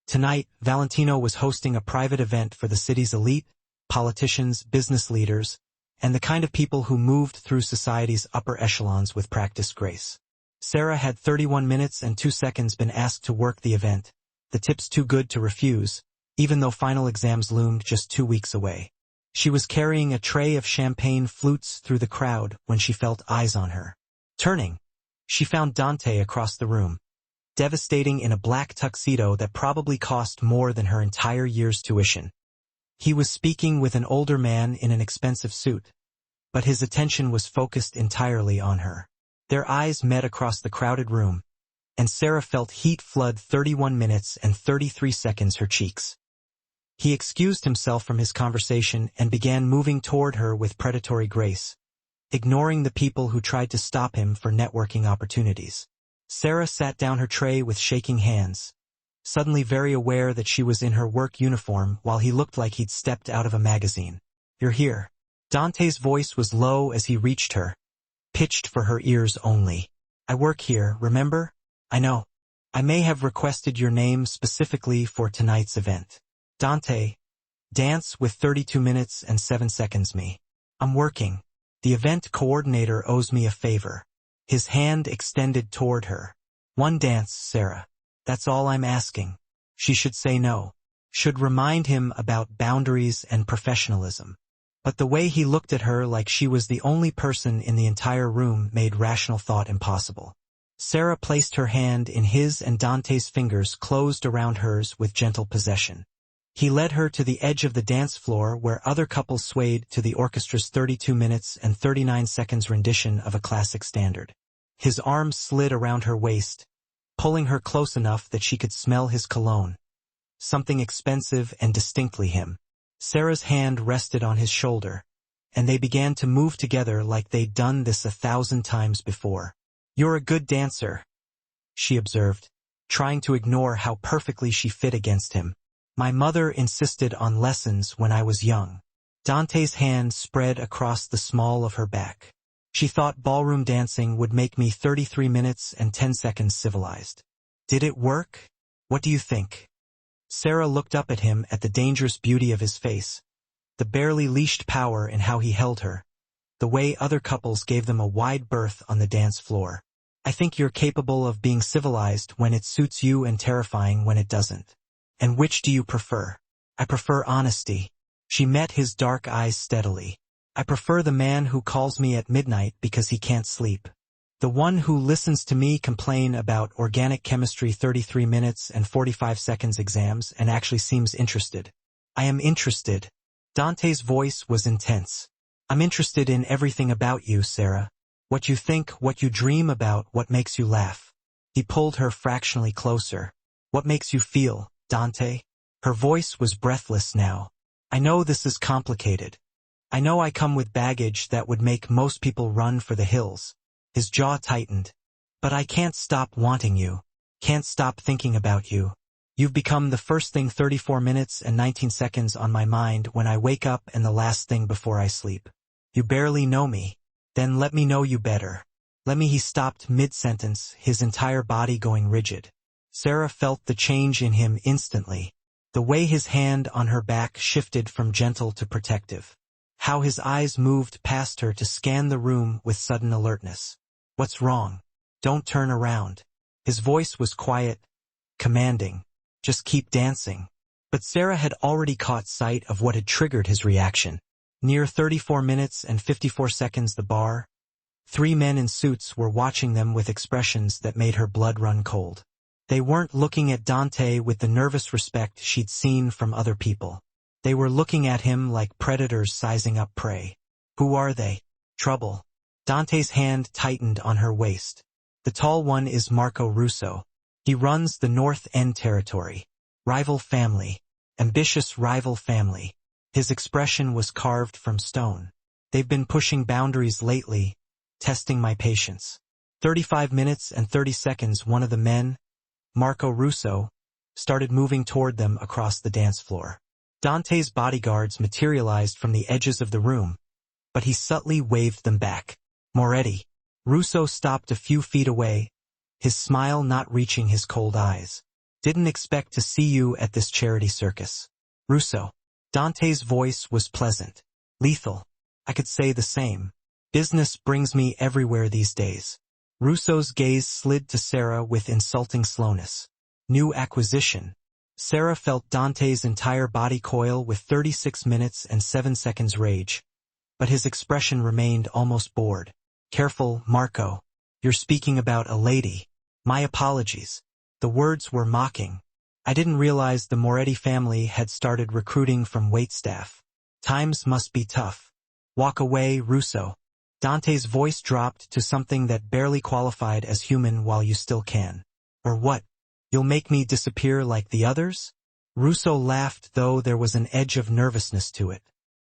Tonight, Valentino was hosting a private event for the city's elite, politicians, business leaders, and the kind of people who moved through society's upper echelons with practiced grace. Sarah had 31 minutes and 2 seconds been asked to work the event, the tips too good to refuse, even though final exams loomed just 2 weeks away. She was carrying a tray of champagne flutes through the crowd when she felt eyes on her. Turning, she found Dante across the room, devastating in a black tuxedo that probably cost more than her entire year's tuition. He was speaking with an older man in an expensive suit, but his attention was focused entirely on her. Their eyes met across the crowded room, and Sarah felt heat flood 31 minutes and 33 seconds her cheeks. He excused himself from his conversation and began moving toward her with predatory grace, ignoring the people who tried to stop him for networking opportunities. Sarah sat down her tray with shaking hands, suddenly very aware that she was in her work uniform while he looked like he'd stepped out of a magazine. "You're here." Dante's voice was low as he reached her, pitched for her ears only. "I work here, remember? I know. I may have requested your name specifically for tonight's event. Dante, dance with 32 minutes and 7 seconds me. I'm working. The event coordinator owes me a favor." His hand extended toward her. "One dance, Sarah. That's all I'm asking." She should say no. Should remind him about boundaries and professionalism. But the way he looked at her like she was the only person in the entire room made rational thought impossible. Sarah placed her hand in his and Dante's fingers closed around hers with gentle possession. He led her to the edge of the dance floor where other couples swayed to the orchestra's 32 minutes and 39 seconds rendition of a classic standard. His arms slid around her waist, pulling her close enough that she could smell his cologne. Something expensive and distinctly him. Sarah's hand rested on his shoulder, and they began to move together like they'd done this 1,000 times before. "You're a good dancer," she observed, trying to ignore how perfectly she fit against him. "My mother insisted on lessons when I was young." Dante's hand spread across the small of her back. "She thought ballroom dancing would make me 33 minutes and 10 seconds civilized. Did it work? What do you think?" Sarah looked up at him at the dangerous beauty of his face, the barely leashed power in how he held her, the way other couples gave them a wide berth on the dance floor. "I think you're capable of being civilized when it suits you and terrifying when it doesn't. And which do you prefer?" "I prefer honesty." She met his dark eyes steadily. "I prefer the man who calls me at midnight because he can't sleep. The one who listens to me complain about organic chemistry 33 minutes and 45 seconds exams and actually seems interested." "I am interested." Dante's voice was intense. "I'm interested in everything about you, Sarah. What you think, what you dream about, what makes you laugh." He pulled her fractionally closer. "What makes you feel, Dante?" Her voice was breathless now. "I know this is complicated. I know I come with baggage that would make most people run for the hills." His jaw tightened. "But I can't stop wanting you. Can't stop thinking about you. You've become the first thing 34 minutes and 19 seconds on my mind when I wake up and the last thing before I sleep. You barely know me. Then let me know you better. Let me. He stopped mid-sentence, his entire body going rigid. Sarah felt the change in him instantly. The way his hand on her back shifted from gentle to protective. How his eyes moved past her to scan the room with sudden alertness. What's wrong? Don't turn around. His voice was quiet, commanding. Just keep dancing. But Sarah had already caught sight of what had triggered his reaction. Near 34 minutes and 54 seconds the bar. 3 men in suits were watching them with expressions that made her blood run cold. They weren't looking at Dante with the nervous respect she'd seen from other people. They were looking at him like predators sizing up prey. Who are they? Trouble. Dante's hand tightened on her waist. The tall one is Marco Russo. He runs the North End territory. Rival family. Ambitious rival family. His expression was carved from stone. They've been pushing boundaries lately, testing my patience. 35 minutes and 30 seconds one of the men, Marco Russo, started moving toward them across the dance floor. Dante's bodyguards materialized from the edges of the room, but he subtly waved them back. Moretti. Russo stopped a few feet away, his smile not reaching his cold eyes. Didn't expect to see you at this charity circus. Russo. Dante's voice was pleasant. Lethal. I could say the same. Business brings me everywhere these days. Russo's gaze slid to Sarah with insulting slowness. New acquisition. Sarah felt Dante's entire body coil with 36 minutes and 7 seconds rage, but his expression remained almost bored. Careful, Marco. You're speaking about a lady. My apologies. The words were mocking. I didn't realize the Moretti family had started recruiting from waitstaff. Times must be tough. Walk away, Russo. Dante's voice dropped to something that barely qualified as human while you still can. Or what? You'll make me disappear like the others? Russo laughed, though there was an edge of nervousness to it.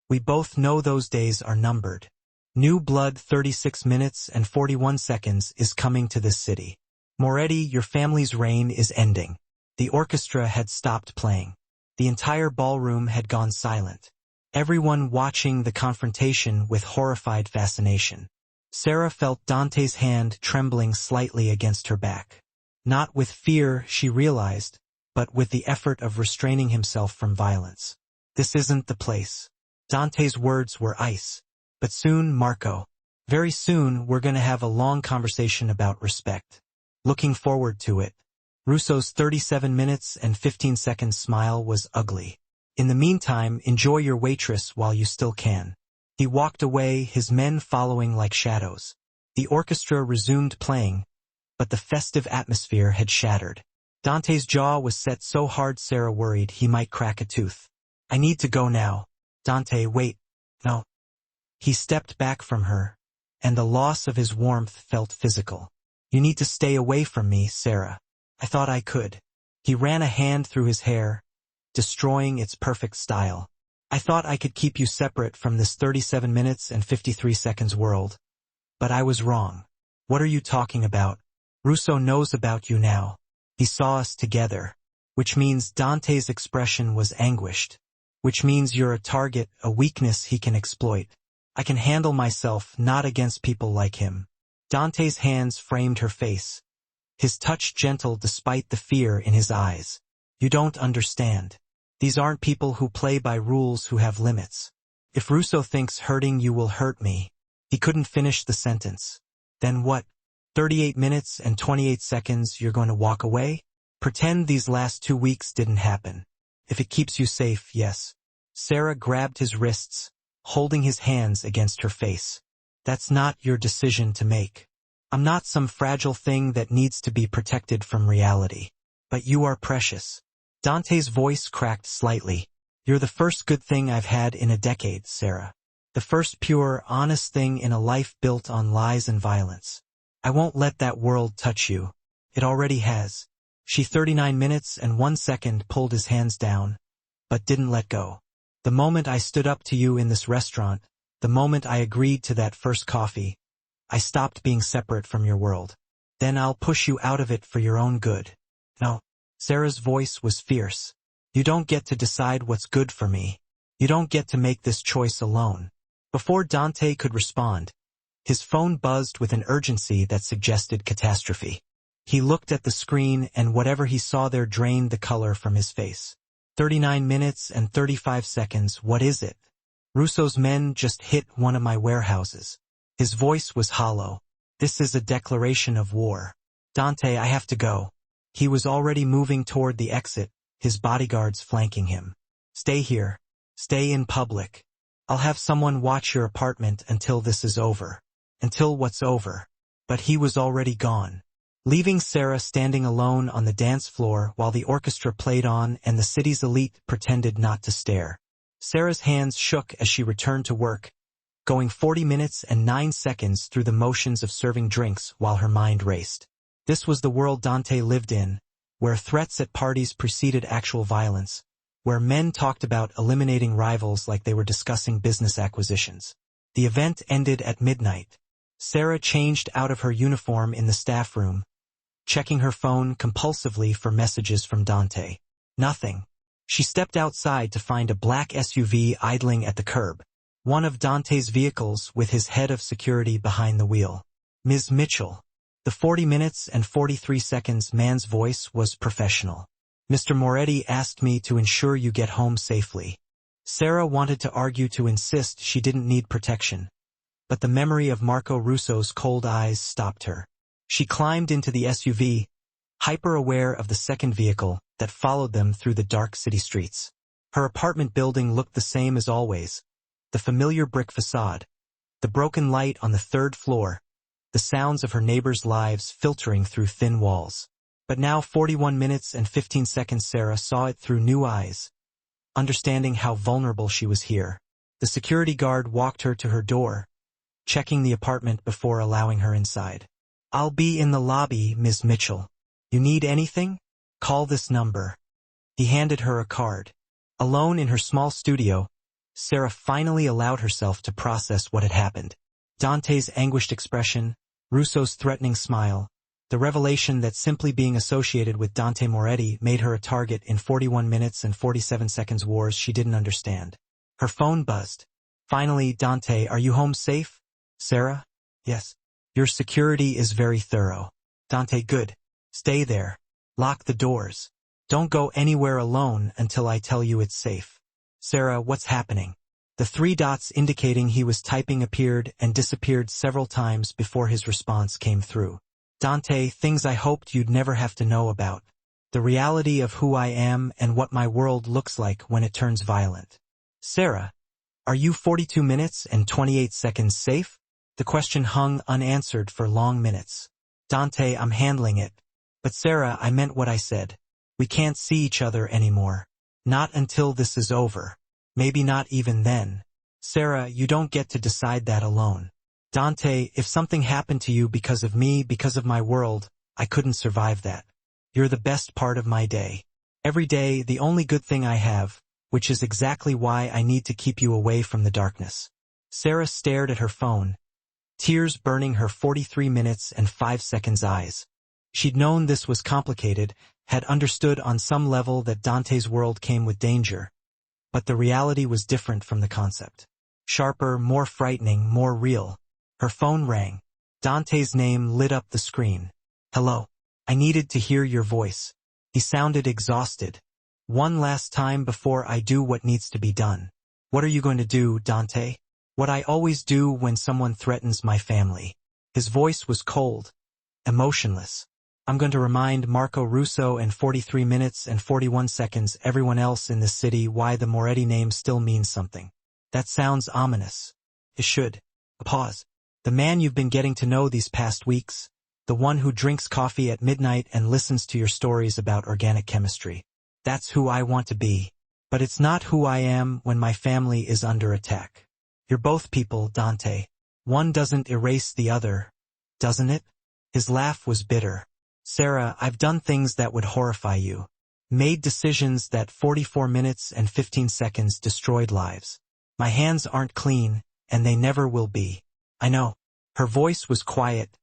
We both know those days are numbered. New blood 36 minutes and 41 seconds is coming to this city. Moretti, your family's reign is ending. The orchestra had stopped playing. The entire ballroom had gone silent. Everyone watching the confrontation with horrified fascination. Sarah felt Dante's hand trembling slightly against her back. Not with fear, she realized, but with the effort of restraining himself from violence. This isn't the place. Dante's words were ice. But soon, Marco. Very soon, we're gonna have a long conversation about respect. Looking forward to it. Russo's 37 minutes and 15 seconds smile was ugly. In the meantime, enjoy your waitress while you still can. He walked away, his men following like shadows. The orchestra resumed playing, but the festive atmosphere had shattered. Dante's jaw was set so hard Sarah worried he might crack a tooth. I need to go now. Dante, wait. No. He stepped back from her, and the loss of his warmth felt physical. You need to stay away from me, Sarah. I thought I could. He ran a hand through his hair, destroying its perfect style. I thought I could keep you separate from this 37 minutes and 53 seconds world. But I was wrong. What are you talking about? Russo knows about you now. He saw us together. Which means Dante's expression was anguished. Which means you're a target, a weakness he can exploit. I can handle myself, not against people like him. Dante's hands framed her face. His touch gentle despite the fear in his eyes. You don't understand. These aren't people who play by rules who have limits. If Russo thinks hurting you will hurt me. He couldn't finish the sentence. Then what? 38 minutes and 28 seconds you're going to walk away? Pretend these last 2 weeks didn't happen. If it keeps you safe, yes. Sarah grabbed his wrists, holding his hands against her face. That's not your decision to make. I'm not some fragile thing that needs to be protected from reality. But you are precious. Dante's voice cracked slightly. You're the first good thing I've had in a decade, Sarah. The first pure, honest thing in a life built on lies and violence. I won't let that world touch you. It already has. She 39 minutes and 1 second pulled his hands down, but didn't let go. The moment I stood up to you in this restaurant, the moment I agreed to that first coffee, I stopped being separate from your world. Then I'll push you out of it for your own good. No. Sarah's voice was fierce. You don't get to decide what's good for me. You don't get to make this choice alone. Before Dante could respond, His phone buzzed with an urgency that suggested catastrophe. He looked at the screen and whatever he saw there drained the color from his face. 39 minutes and 35 seconds, what is it? Russo's men just hit one of my warehouses. His voice was hollow. This is a declaration of war. Dante, I have to go. He was already moving toward the exit, his bodyguards flanking him. Stay here. Stay in public. I'll have someone watch your apartment until this is over. Until what's over. But he was already gone. Leaving Sarah standing alone on the dance floor while the orchestra played on and the city's elite pretended not to stare. Sarah's hands shook as she returned to work, going 40 minutes and 9 seconds through the motions of serving drinks while her mind raced. This was the world Dante lived in, where threats at parties preceded actual violence, where men talked about eliminating rivals like they were discussing business acquisitions. The event ended at midnight. Sarah changed out of her uniform in the staff room, checking her phone compulsively for messages from Dante. Nothing. She stepped outside to find a black SUV idling at the curb, one of Dante's vehicles with his head of security behind the wheel. Ms. Mitchell. The 40 minutes and 43 seconds man's voice was professional. Mr. Moretti asked me to ensure you get home safely. Sarah wanted to argue to insist she didn't need protection, but the memory of Marco Russo's cold eyes stopped her. She climbed into the SUV, hyper-aware of the second vehicle that followed them through the dark city streets. Her apartment building looked the same as always, the familiar brick facade, the broken light on the third floor, the sounds of her neighbors' lives filtering through thin walls. But now 41 minutes and 15 seconds Sarah saw it through new eyes, understanding how vulnerable she was here. The security guard walked her to her door, checking the apartment before allowing her inside. I'll be in the lobby, Ms. Mitchell. You need anything? Call this number. He handed her a card. Alone in her small studio, Sarah finally allowed herself to process what had happened. Dante's anguished expression, Russo's threatening smile, the revelation that simply being associated with Dante Moretti made her a target in 41 minutes and 47 seconds wars she didn't understand. Her phone buzzed. Finally, Dante, are you home safe? Sarah? Yes. Your security is very thorough. Dante, good. Stay there. Lock the doors. Don't go anywhere alone until I tell you it's safe. Sarah, what's happening? The 3 dots indicating he was typing appeared and disappeared several times before his response came through. Dante, things I hoped you'd never have to know about. The reality of who I am and what my world looks like when it turns violent. Sarah, are you 42 minutes and 28 seconds safe? The question hung unanswered for long minutes. Dante, I'm handling it. But Sarah, I meant what I said. We can't see each other anymore. Not until this is over. Maybe not even then. Sarah, you don't get to decide that alone. Dante, if something happened to you because of me, because of my world, I couldn't survive that. You're the best part of my day. Every day, the only good thing I have, which is exactly why I need to keep you away from the darkness. Sarah stared at her phone, tears burning her 43 minutes and 5 seconds eyes. She'd known this was complicated, had understood on some level that Dante's world came with danger. But the reality was different from the concept. Sharper, more frightening, more real. Her phone rang. Dante's name lit up the screen. Hello. I needed to hear your voice. He sounded exhausted. One last time before I do what needs to be done. What are you going to do, Dante? What I always do when someone threatens my family. His voice was cold, emotionless. I'm going to remind Marco Russo and 43 minutes and 41 seconds everyone else in the city why the Moretti name still means something. That sounds ominous. It should. A pause. The man you've been getting to know these past weeks, the one who drinks coffee at midnight and listens to your stories about organic chemistry. That's who I want to be. But it's not who I am when my family is under attack. You're both people, Dante. One doesn't erase the other, doesn't it? His laugh was bitter. Sarah, I've done things that would horrify you. Made decisions that 44 minutes and 15 seconds destroyed lives. My hands aren't clean, and they never will be. I know. Her voice was quiet,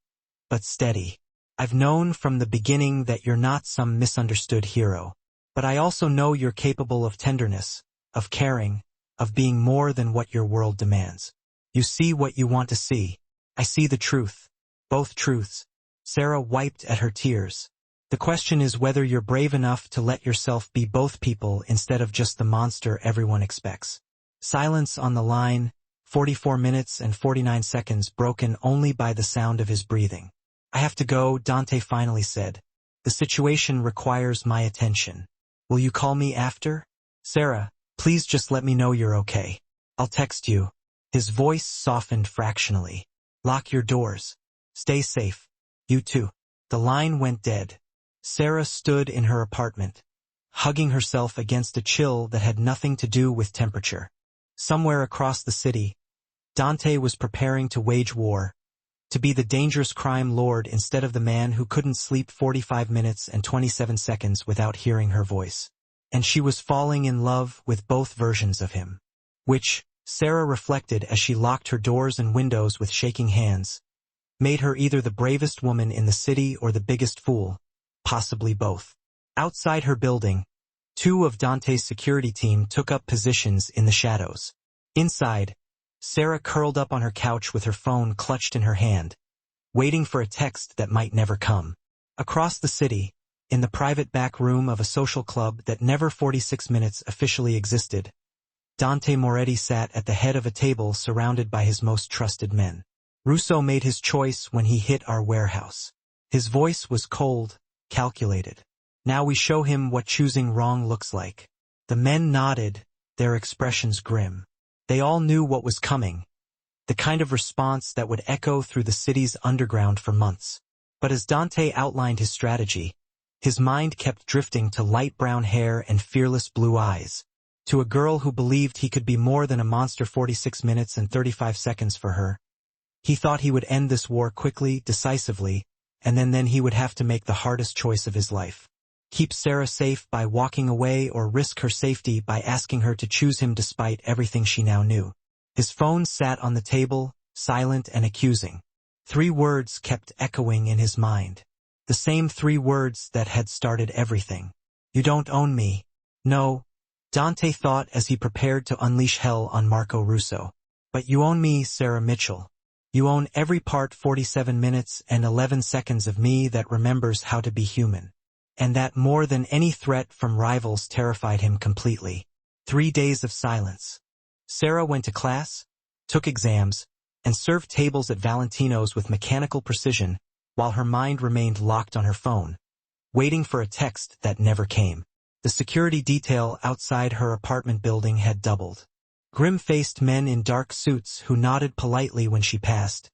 but steady. I've known from the beginning that you're not some misunderstood hero. But I also know you're capable of tenderness, of caring, of being more than what your world demands. You see what you want to see. I see the truth. Both truths. Sarah wiped at her tears. The question is whether you're brave enough to let yourself be both people instead of just the monster everyone expects. Silence on the line, 44 minutes and 49 seconds broken only by the sound of his breathing. I have to go, Dante finally said. The situation requires my attention. Will you call me after? Sarah, please just let me know you're okay. I'll text you. His voice softened fractionally. Lock your doors. Stay safe. You too. The line went dead. Sarah stood in her apartment, hugging herself against a chill that had nothing to do with temperature. Somewhere across the city, Dante was preparing to wage war, to be the dangerous crime lord instead of the man who couldn't sleep 45 minutes and 27 seconds without hearing her voice. And she was falling in love with both versions of him, which, Sarah reflected as she locked her doors and windows with shaking hands, made her either the bravest woman in the city or the biggest fool, possibly both. Outside her building, 2 of Dante's security team took up positions in the shadows. Inside, Sarah curled up on her couch with her phone clutched in her hand, waiting for a text that might never come. Across the city, in the private back room of a social club that never 46 minutes officially existed, Dante Moretti sat at the head of a table surrounded by his most trusted men. Russo made his choice when he hit our warehouse. His voice was cold, calculated. Now we show him what choosing wrong looks like. The men nodded, their expressions grim. They all knew what was coming, the kind of response that would echo through the city's underground for months. But as Dante outlined his strategy, his mind kept drifting to light brown hair and fearless blue eyes, to a girl who believed he could be more than a monster 46 minutes and 35 seconds for her. He thought he would end this war quickly, decisively, and then he would have to make the hardest choice of his life. Keep Sarah safe by walking away or risk her safety by asking her to choose him despite everything she now knew. His phone sat on the table, silent and accusing. 3 words kept echoing in his mind. The same 3 words that had started everything. You don't own me. No, Dante thought as he prepared to unleash hell on Marco Russo. But you own me, Sarah Mitchell. You own every part 47 minutes and 11 seconds of me that remembers how to be human. And that more than any threat from rivals terrified him completely. 3 days of silence. Sarah went to class, took exams, and served tables at Valentino's with mechanical precision, while her mind remained locked on her phone, waiting for a text that never came. The security detail outside her apartment building had doubled. Grim-faced men in dark suits who nodded politely when she passed,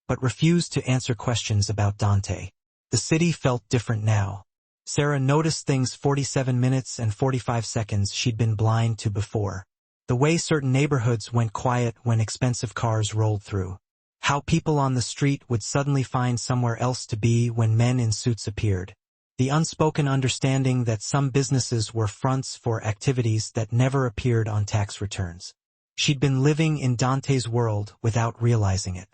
but refused to answer questions about Dante. The city felt different now. Sarah noticed things 47 minutes and 45 seconds she'd been blind to before. The way certain neighborhoods went quiet when expensive cars rolled through. How people on the street would suddenly find somewhere else to be when men in suits appeared. The unspoken understanding that some businesses were fronts for activities that never appeared on tax returns. She'd been living in Dante's world without realizing it.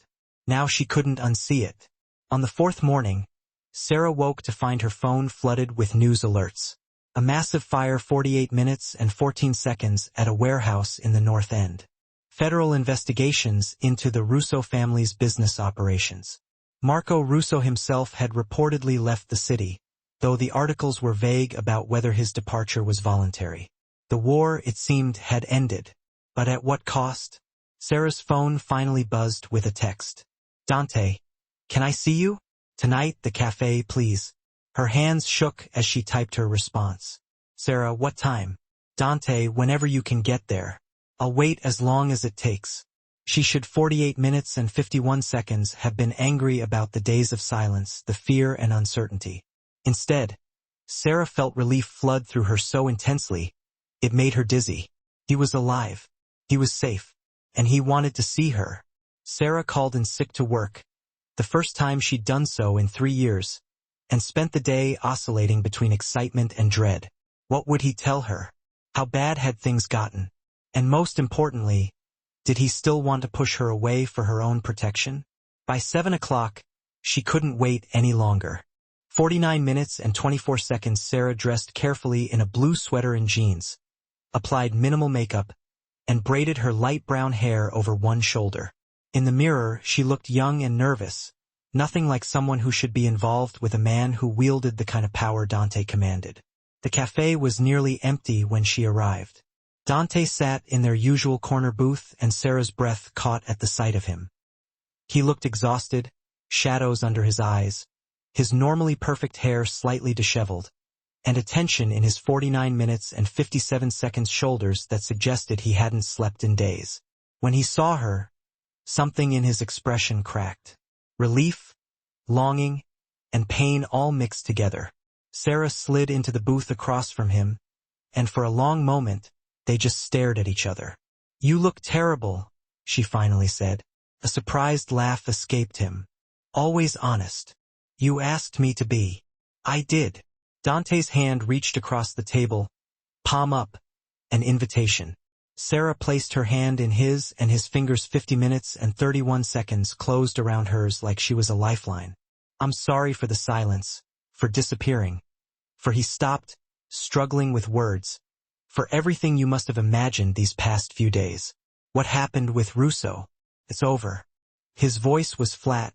Now she couldn't unsee it. On the 4th morning, Sarah woke to find her phone flooded with news alerts. A massive fire 48 minutes and 14 seconds at a warehouse in the North End. Federal investigations into the Russo family's business operations. Marco Russo himself had reportedly left the city, though the articles were vague about whether his departure was voluntary. The war, it seemed, had ended. But at what cost? Sarah's phone finally buzzed with a text. Dante, can I see you? Tonight, the cafe, please. Her hands shook as she typed her response. Sarah, what time? Dante, whenever you can get there. I'll wait as long as it takes. She should 48 minutes and 51 seconds have been angry about the days of silence, the fear and uncertainty. Instead, Sarah felt relief flood through her so intensely, it made her dizzy. He was alive. He was safe. And he wanted to see her. Sarah called in sick to work, the first time she'd done so in 3 years, and spent the day oscillating between excitement and dread. What would he tell her? How bad had things gotten? And most importantly, did he still want to push her away for her own protection? By 7 o'clock, she couldn't wait any longer. 49 minutes and 24 seconds Sarah dressed carefully in a blue sweater and jeans, applied minimal makeup, and braided her light brown hair over one shoulder. In the mirror, she looked young and nervous, nothing like someone who should be involved with a man who wielded the kind of power Dante commanded. The cafe was nearly empty when she arrived. Dante sat in their usual corner booth and Sarah's breath caught at the sight of him. He looked exhausted, shadows under his eyes, his normally perfect hair slightly disheveled, and a tension in his 49 minutes and 57 seconds shoulders that suggested he hadn't slept in days. When he saw her, something in his expression cracked. Relief, longing, and pain all mixed together. Sarah slid into the booth across from him, and for a long moment, they just stared at each other. "You look terrible," she finally said. A surprised laugh escaped him. "Always honest. You asked me to be." "I did." Dante's hand reached across the table, palm up, an invitation. Sarah placed her hand in his and his fingers 50 minutes and 31 seconds closed around hers like she was a lifeline. "I'm sorry for the silence, for disappearing." For he stopped, struggling with words. "For everything you must have imagined these past few days. What happened with Russo? It's over." His voice was flat,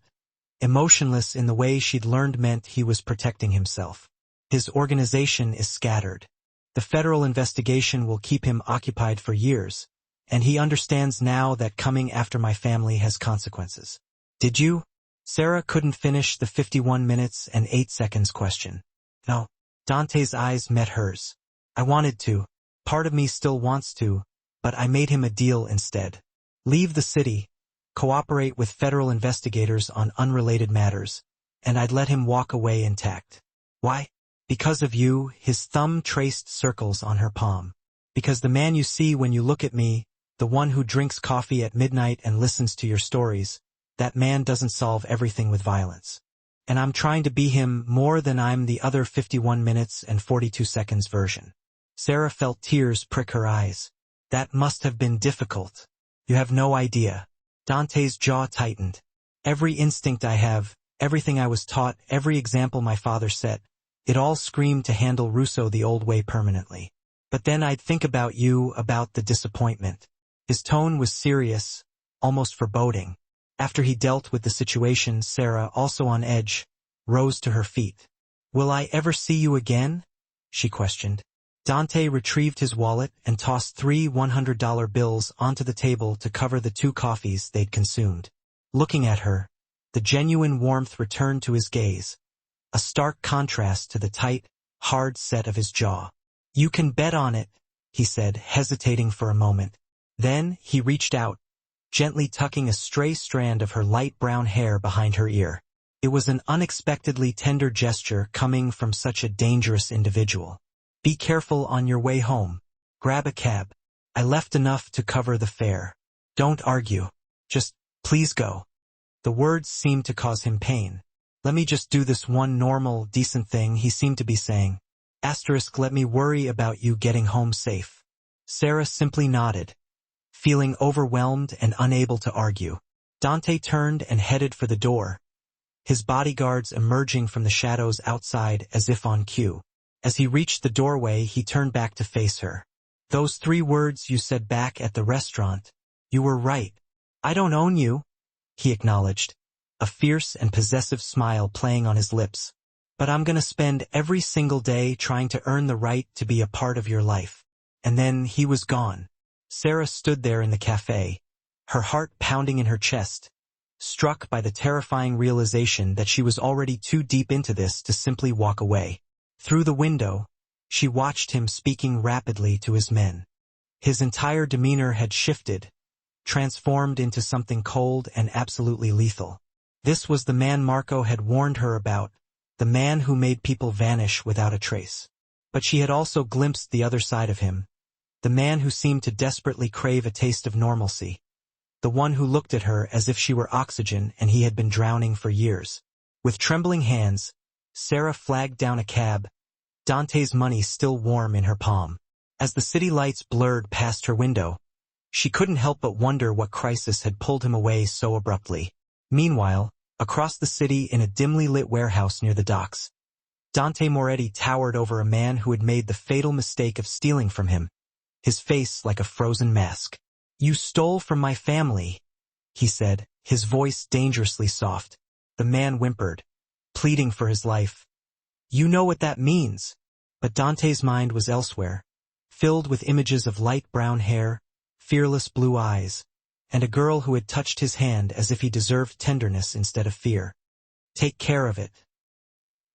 emotionless in the way she'd learned meant he was protecting himself. "His organization is scattered. The federal investigation will keep him occupied for years, and he understands now that coming after my family has consequences." "Did you?" Sarah couldn't finish the 51 minutes and 8 seconds question. "No." Dante's eyes met hers. "I wanted to. Part of me still wants to, but I made him a deal instead. Leave the city, cooperate with federal investigators on unrelated matters, and I'd let him walk away intact." "Why?" "Because of you." His thumb traced circles on her palm. "Because the man you see when you look at me, the one who drinks coffee at midnight and listens to your stories, that man doesn't solve everything with violence. And I'm trying to be him more than I'm the other 51 minutes and 42 seconds version." Sarah felt tears prick her eyes. "That must have been difficult. You have no idea." Dante's jaw tightened. "Every instinct I have, everything I was taught, every example my father set, it all screamed to handle Russo the old way permanently. But then I'd think about you, about the disappointment." His tone was serious, almost foreboding. After he dealt with the situation, Sarah, also on edge, rose to her feet. "Will I ever see you again?" she questioned. Dante retrieved his wallet and tossed 3 $100 bills onto the table to cover the 2 coffees they'd consumed. Looking at her, the genuine warmth returned to his gaze, a stark contrast to the tight, hard set of his jaw. "You can bet on it," he said, hesitating for a moment. Then he reached out, gently tucking a stray strand of her light brown hair behind her ear. It was an unexpectedly tender gesture coming from such a dangerous individual. "Be careful on your way home. Grab a cab. I left enough to cover the fare. Don't argue. Just, please go." The words seemed to cause him pain. "Let me just do this one normal, decent thing," he seemed to be saying. Let me worry about you getting home safe." Sarah simply nodded, feeling overwhelmed and unable to argue. Dante turned and headed for the door, his bodyguards emerging from the shadows outside as if on cue. As he reached the doorway, he turned back to face her. "Those 3 words you said back at the restaurant, you were right. I don't own you," he acknowledged, a fierce and possessive smile playing on his lips. "But I'm gonna spend every single day trying to earn the right to be a part of your life." And then he was gone. Sarah stood there in the cafe, her heart pounding in her chest, struck by the terrifying realization that she was already too deep into this to simply walk away. Through the window, she watched him speaking rapidly to his men. His entire demeanor had shifted, transformed into something cold and absolutely lethal. This was the man Marco had warned her about, the man who made people vanish without a trace. But she had also glimpsed the other side of him, the man who seemed to desperately crave a taste of normalcy, the one who looked at her as if she were oxygen and he had been drowning for years. With trembling hands, Sarah flagged down a cab, Dante's money still warm in her palm. As the city lights blurred past her window, she couldn't help but wonder what crisis had pulled him away so abruptly. Meanwhile, across the city in a dimly lit warehouse near the docks, Dante Moretti towered over a man who had made the fatal mistake of stealing from him, his face like a frozen mask. "You stole from my family," he said, his voice dangerously soft. The man whimpered, pleading for his life. You know what that means. But Dante's mind was elsewhere, filled with images of light brown hair, fearless blue eyes, and a girl who had touched his hand as if he deserved tenderness instead of fear. Take care of it,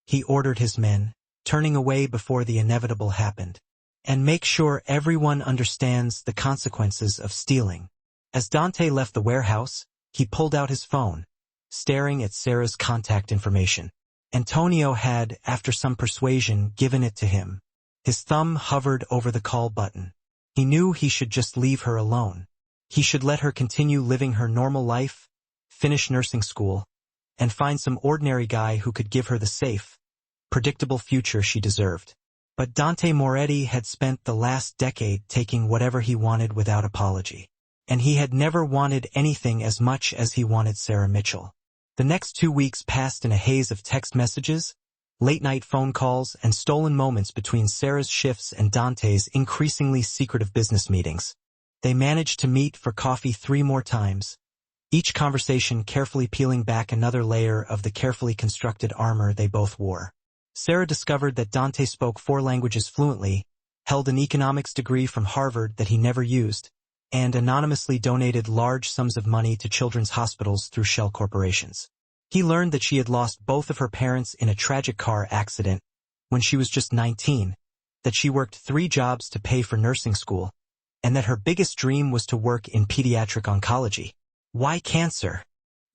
he ordered his men, turning away before the inevitable happened. And make sure everyone understands the consequences of stealing. As Dante left the warehouse, he pulled out his phone, staring at Sarah's contact information. Antonio had, after some persuasion, given it to him. His thumb hovered over the call button. He knew he should just leave her alone. He should let her continue living her normal life, finish nursing school, and find some ordinary guy who could give her the safe, predictable future she deserved. But Dante Moretti had spent the last decade taking whatever he wanted without apology. And he had never wanted anything as much as he wanted Sarah Mitchell. The next 2 weeks passed in a haze of text messages, late-night phone calls, and stolen moments between Sarah's shifts and Dante's increasingly secretive business meetings. They managed to meet for coffee 3 more times, each conversation carefully peeling back another layer of the carefully constructed armor they both wore. Sarah discovered that Dante spoke 4 languages fluently, held an economics degree from Harvard that he never used, and anonymously donated large sums of money to children's hospitals through shell corporations. He learned that she had lost both of her parents in a tragic car accident when she was just 19, that she worked 3 jobs to pay for nursing school, and that her biggest dream was to work in pediatric oncology. Why cancer?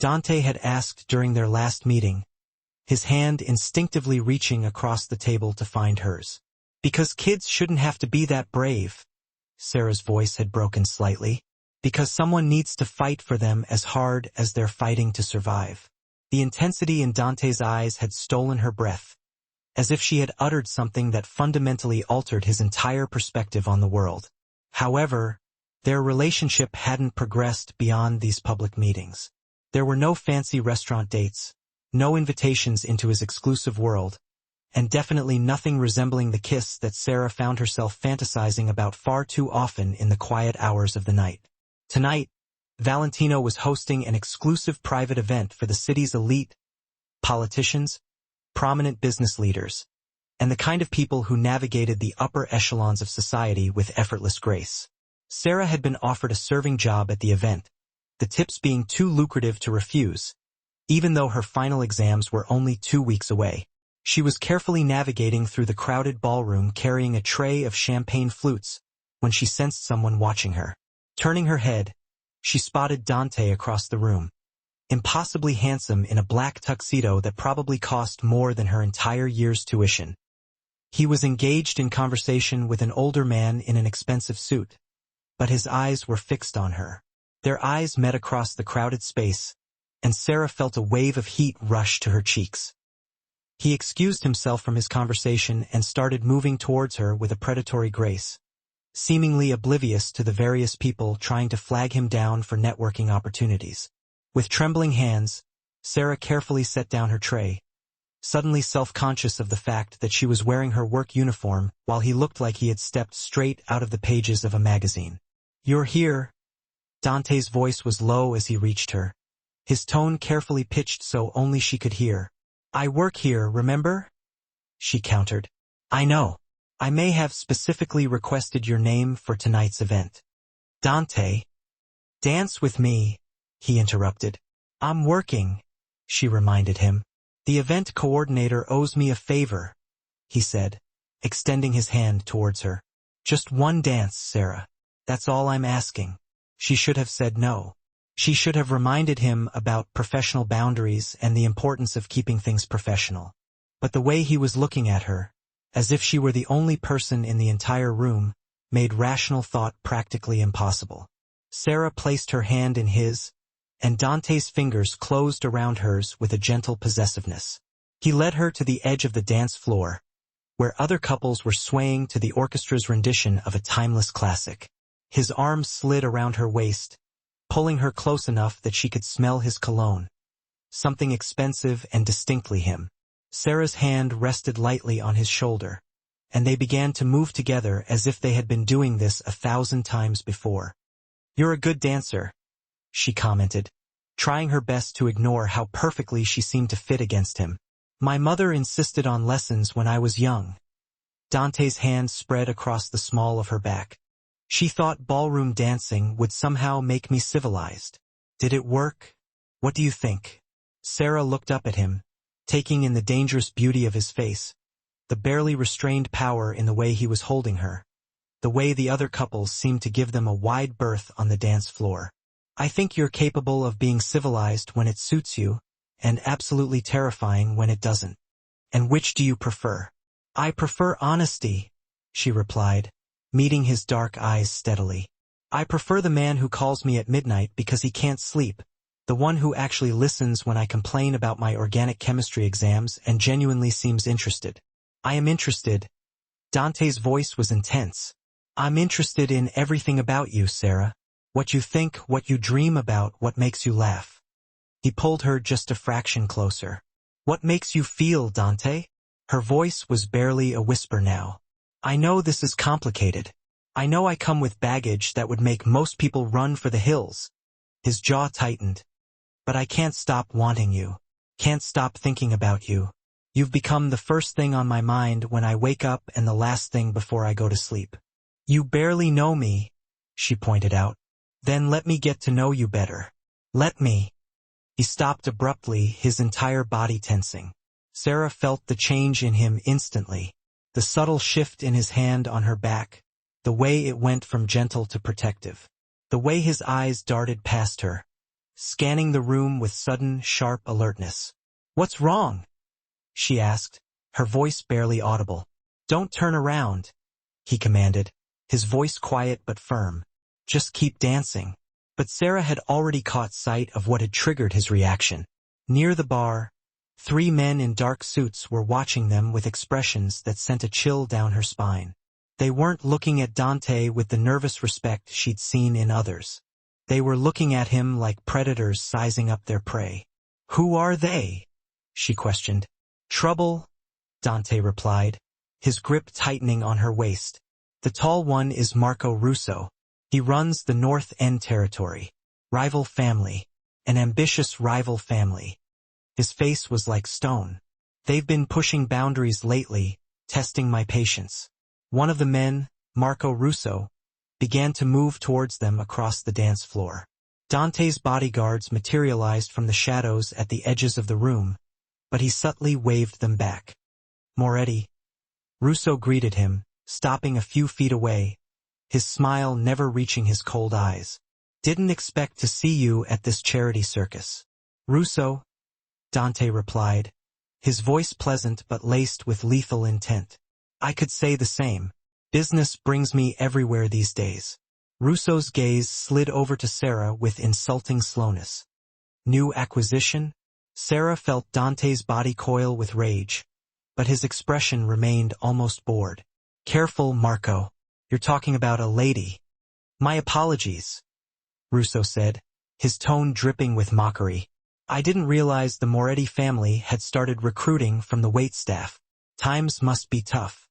Dante had asked during their last meeting, his hand instinctively reaching across the table to find hers. Because kids shouldn't have to be that brave. Sarah's voice had broken slightly. Because someone needs to fight for them as hard as they're fighting to survive. The intensity in Dante's eyes had stolen her breath, as if she had uttered something that fundamentally altered his entire perspective on the world. However, their relationship hadn't progressed beyond these public meetings. There were no fancy restaurant dates, no invitations into his exclusive world, and definitely nothing resembling the kiss that Sarah found herself fantasizing about far too often in the quiet hours of the night. Tonight, Valentino was hosting an exclusive private event for the city's elite, politicians, prominent business leaders, and the kind of people who navigated the upper echelons of society with effortless grace. Sarah had been offered a serving job at the event, the tips being too lucrative to refuse, even though her final exams were only 2 weeks away. She was carefully navigating through the crowded ballroom carrying a tray of champagne flutes when she sensed someone watching her. Turning her head, she spotted Dante across the room, impossibly handsome in a black tuxedo that probably cost more than her entire year's tuition. He was engaged in conversation with an older man in an expensive suit, but his eyes were fixed on her. Their eyes met across the crowded space, and Sarah felt a wave of heat rush to her cheeks. He excused himself from his conversation and started moving towards her with a predatory grace, seemingly oblivious to the various people trying to flag him down for networking opportunities. With trembling hands, Sarah carefully set down her tray, suddenly self-conscious of the fact that she was wearing her work uniform while he looked like he had stepped straight out of the pages of a magazine. "You're here." Dante's voice was low as he reached her, his tone carefully pitched so only she could hear. "I work here, remember?" She countered. "I know. I may have specifically requested your name for tonight's event." "Dante." "Dance with me," he interrupted. "I'm working," she reminded him. "The event coordinator owes me a favor," he said, extending his hand towards her. "Just one dance, Sarah. That's all I'm asking." She should have said no. She should have reminded him about professional boundaries and the importance of keeping things professional. But the way he was looking at her, as if she were the only person in the entire room, made rational thought practically impossible. Sarah placed her hand in his, and Dante's fingers closed around hers with a gentle possessiveness. He led her to the edge of the dance floor, where other couples were swaying to the orchestra's rendition of a timeless classic. His arms slid around her waist, pulling her close enough that she could smell his cologne, something expensive and distinctly him. Sarah's hand rested lightly on his shoulder, and they began to move together as if they had been doing this 1,000 times before. "You're a good dancer," she commented, trying her best to ignore how perfectly she seemed to fit against him. My mother insisted on lessons when I was young. Dante's hand spread across the small of her back. She thought ballroom dancing would somehow make me civilized. Did it work? What do you think? Sarah looked up at him, taking in the dangerous beauty of his face, the barely restrained power in the way he was holding her, the way the other couples seemed to give them a wide berth on the dance floor. I think you're capable of being civilized when it suits you, and absolutely terrifying when it doesn't. And which do you prefer? I prefer honesty, she replied, meeting his dark eyes steadily. I prefer the man who calls me at midnight because he can't sleep, the one who actually listens when I complain about my organic chemistry exams and genuinely seems interested. I am interested. Dante's voice was intense. I'm interested in everything about you, Sarah. What you think, what you dream about, what makes you laugh. He pulled her just a fraction closer. What makes you feel, Dante? Her voice was barely a whisper now. I know this is complicated. I know I come with baggage that would make most people run for the hills. His jaw tightened. But I can't stop wanting you. Can't stop thinking about you. You've become the first thing on my mind when I wake up and the last thing before I go to sleep. You barely know me, she pointed out. Then let me get to know you better. Let me. He stopped abruptly, his entire body tensing. Sarah felt the change in him instantly. The subtle shift in his hand on her back, the way it went from gentle to protective, the way his eyes darted past her, scanning the room with sudden, sharp alertness. What's wrong? She asked, her voice barely audible. Don't turn around, he commanded, his voice quiet but firm. Just keep dancing. But Sarah had already caught sight of what had triggered his reaction. Near the bar, 3 men in dark suits were watching them with expressions that sent a chill down her spine. They weren't looking at Dante with the nervous respect she'd seen in others. They were looking at him like predators sizing up their prey. Who are they? She questioned. Trouble, Dante replied, his grip tightening on her waist. The tall one is Marco Russo. He runs the North End territory. Rival family. An ambitious rival family. His face was like stone. They've been pushing boundaries lately, testing my patience. One of the men, Marco Russo, began to move towards them across the dance floor. Dante's bodyguards materialized from the shadows at the edges of the room, but he subtly waved them back. Moretti. Russo greeted him, stopping a few feet away, his smile never reaching his cold eyes. Didn't expect to see you at this charity circus. Russo, Dante replied, his voice pleasant but laced with lethal intent. I could say the same. Business brings me everywhere these days. Russo's gaze slid over to Sarah with insulting slowness. New acquisition? Sarah felt Dante's body coil with rage, but his expression remained almost bored. Careful, Marco. You're talking about a lady. My apologies, Russo said, his tone dripping with mockery. I didn't realize the Moretti family had started recruiting from the waitstaff. Times must be tough.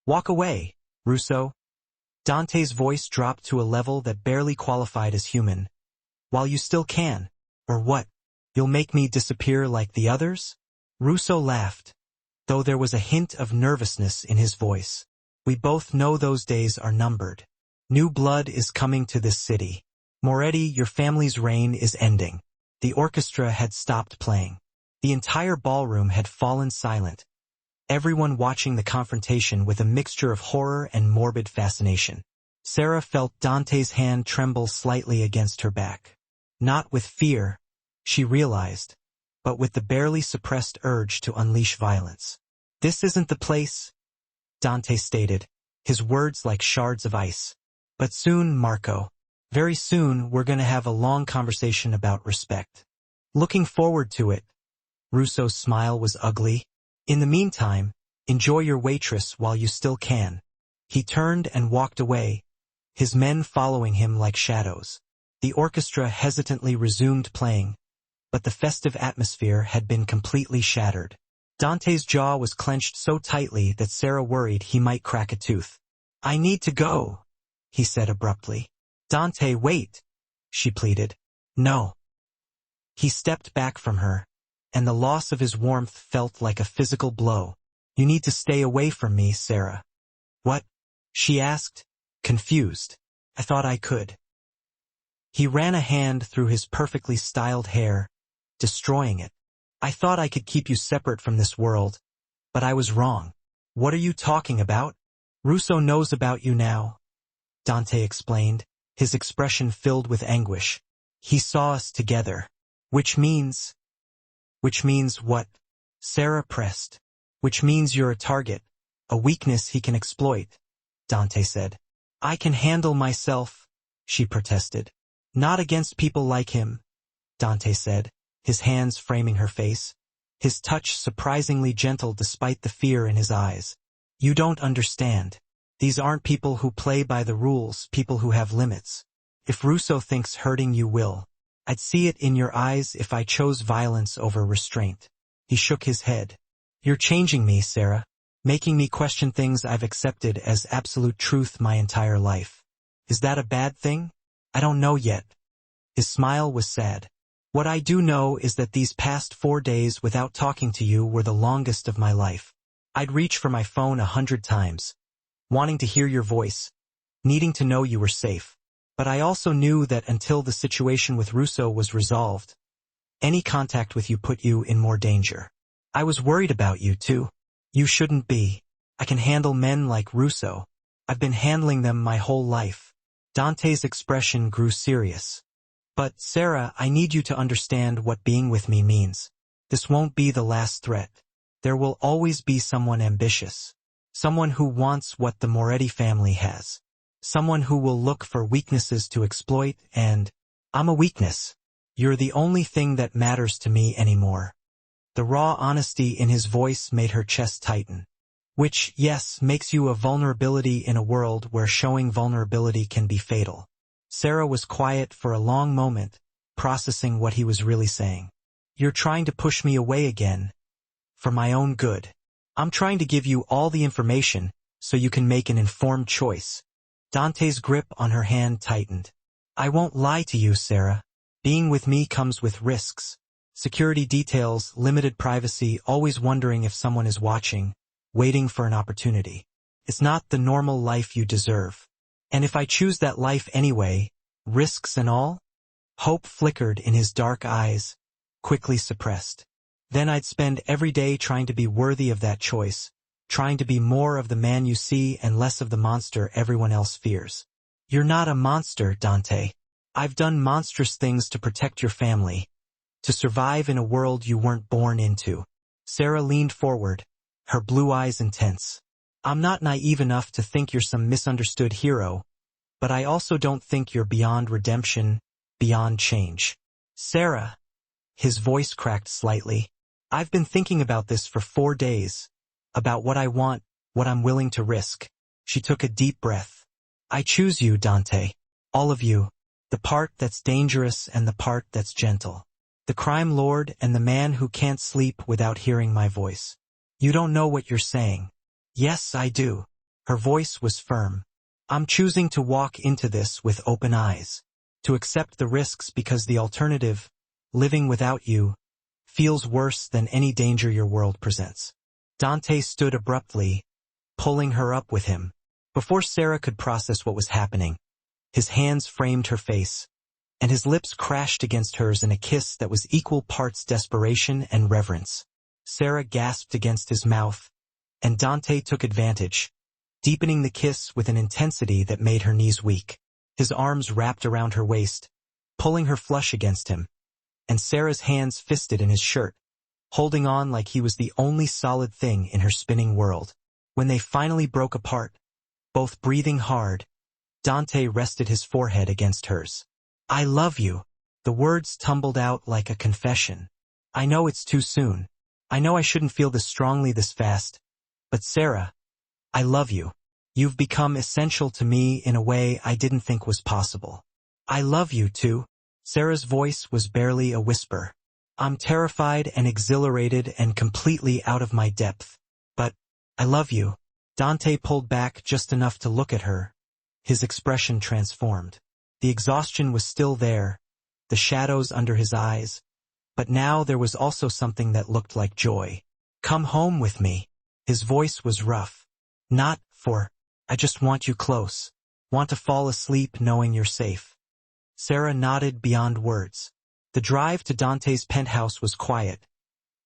Walk away, Russo. Dante's voice dropped to a level that barely qualified as human. While you still can. Or what? You'll make me disappear like the others? Russo laughed, though there was a hint of nervousness in his voice. We both know those days are numbered. New blood is coming to this city. Moretti, your family's reign is ending. The orchestra had stopped playing. The entire ballroom had fallen silent, everyone watching the confrontation with a mixture of horror and morbid fascination. Sarah felt Dante's hand tremble slightly against her back. Not with fear, she realized, but with the barely suppressed urge to unleash violence. This isn't the place, Dante stated, his words like shards of ice. But soon, Marco. Very soon, we're going to have a long conversation about respect. Looking forward to it. Russo's smile was ugly. In the meantime, enjoy your waitress while you still can. He turned and walked away, his men following him like shadows. The orchestra hesitantly resumed playing, but the festive atmosphere had been completely shattered. Dante's jaw was clenched so tightly that Sarah worried he might crack a tooth. I need to go, he said abruptly. Dante, wait, she pleaded. No. He stepped back from her, and the loss of his warmth felt like a physical blow. "You need to stay away from me, Sarah." "What?" she asked, confused. "I thought I could." He ran a hand through his perfectly styled hair, destroying it. "I thought I could keep you separate from this world, but I was wrong." "What are you talking about?" "Russo knows about you now," Dante explained, his expression filled with anguish. "He saw us together." Which means what?" Sarah pressed. "Which means you're a target, a weakness he can exploit," Dante said. "I can handle myself," she protested. "Not against people like him," Dante said, his hands framing her face, his touch surprisingly gentle despite the fear in his eyes. "You don't understand. These aren't people who play by the rules, people who have limits. If Russo thinks hurting you will, I'd see it in your eyes if I chose violence over restraint." He shook his head. "You're changing me, Sarah, making me question things I've accepted as absolute truth my entire life. Is that a bad thing? I don't know yet." His smile was sad. "What I do know is that these past 4 days without talking to you were the longest of my life. I'd reach for my phone 100 times, wanting to hear your voice, needing to know you were safe. But I also knew that until the situation with Russo was resolved, any contact with you put you in more danger. I was worried about you, too. You shouldn't be. I can handle men like Russo. I've been handling them my whole life." Dante's expression grew serious. "But, Sarah, I need you to understand what being with me means. This won't be the last threat. There will always be someone ambitious. Someone who wants what the Moretti family has. Someone who will look for weaknesses to exploit, and I'm a weakness. You're the only thing that matters to me anymore." The raw honesty in his voice made her chest tighten. "Which, yes, makes you a vulnerability in a world where showing vulnerability can be fatal." Sarah was quiet for a long moment, processing what he was really saying. "You're trying to push me away again, for my own good. I'm trying to give you all the information so you can make an informed choice." Dante's grip on her hand tightened. "I won't lie to you, Sarah. Being with me comes with risks. Security details, limited privacy, always wondering if someone is watching, waiting for an opportunity. It's not the normal life you deserve. And if I choose that life anyway, risks and all?" Hope flickered in his dark eyes, quickly suppressed. "Then I'd spend every day trying to be worthy of that choice, trying to be more of the man you see and less of the monster everyone else fears." "You're not a monster, Dante. I've done monstrous things to protect your family, to survive in a world you weren't born into." Sarah leaned forward, her blue eyes intense. "I'm not naive enough to think you're some misunderstood hero, but I also don't think you're beyond redemption, beyond change." "Sarah," his voice cracked slightly, "I've been thinking about this for 4 days. About what I want, what I'm willing to risk." She took a deep breath. "I choose you, Dante. All of you. The part that's dangerous and the part that's gentle. The crime lord and the man who can't sleep without hearing my voice. You don't know what you're saying." "Yes, I do." Her voice was firm. "I'm choosing to walk into this with open eyes. To accept the risks because the alternative, living without you, feels worse than any danger your world presents." Dante stood abruptly, pulling her up with him. Before Sarah could process what was happening, his hands framed her face, and his lips crashed against hers in a kiss that was equal parts desperation and reverence. Sarah gasped against his mouth, and Dante took advantage, deepening the kiss with an intensity that made her knees weak. His arms wrapped around her waist, pulling her flush against him, and Sarah's hands fisted in his shirt, holding on like he was the only solid thing in her spinning world. When they finally broke apart, both breathing hard, Dante rested his forehead against hers. "I love you." The words tumbled out like a confession. "I know it's too soon. I know I shouldn't feel this strongly this fast. But Sarah, I love you. You've become essential to me in a way I didn't think was possible." "I love you too." Sarah's voice was barely a whisper. "I'm terrified and exhilarated and completely out of my depth. But I love you." Dante pulled back just enough to look at her. His expression transformed. The exhaustion was still there, the shadows under his eyes, But now there was also something that looked like joy. "Come home with me." His voice was rough. "Not for, I just want you close. Want to fall asleep knowing you're safe." Sarah nodded beyond words. The drive to Dante's penthouse was quiet,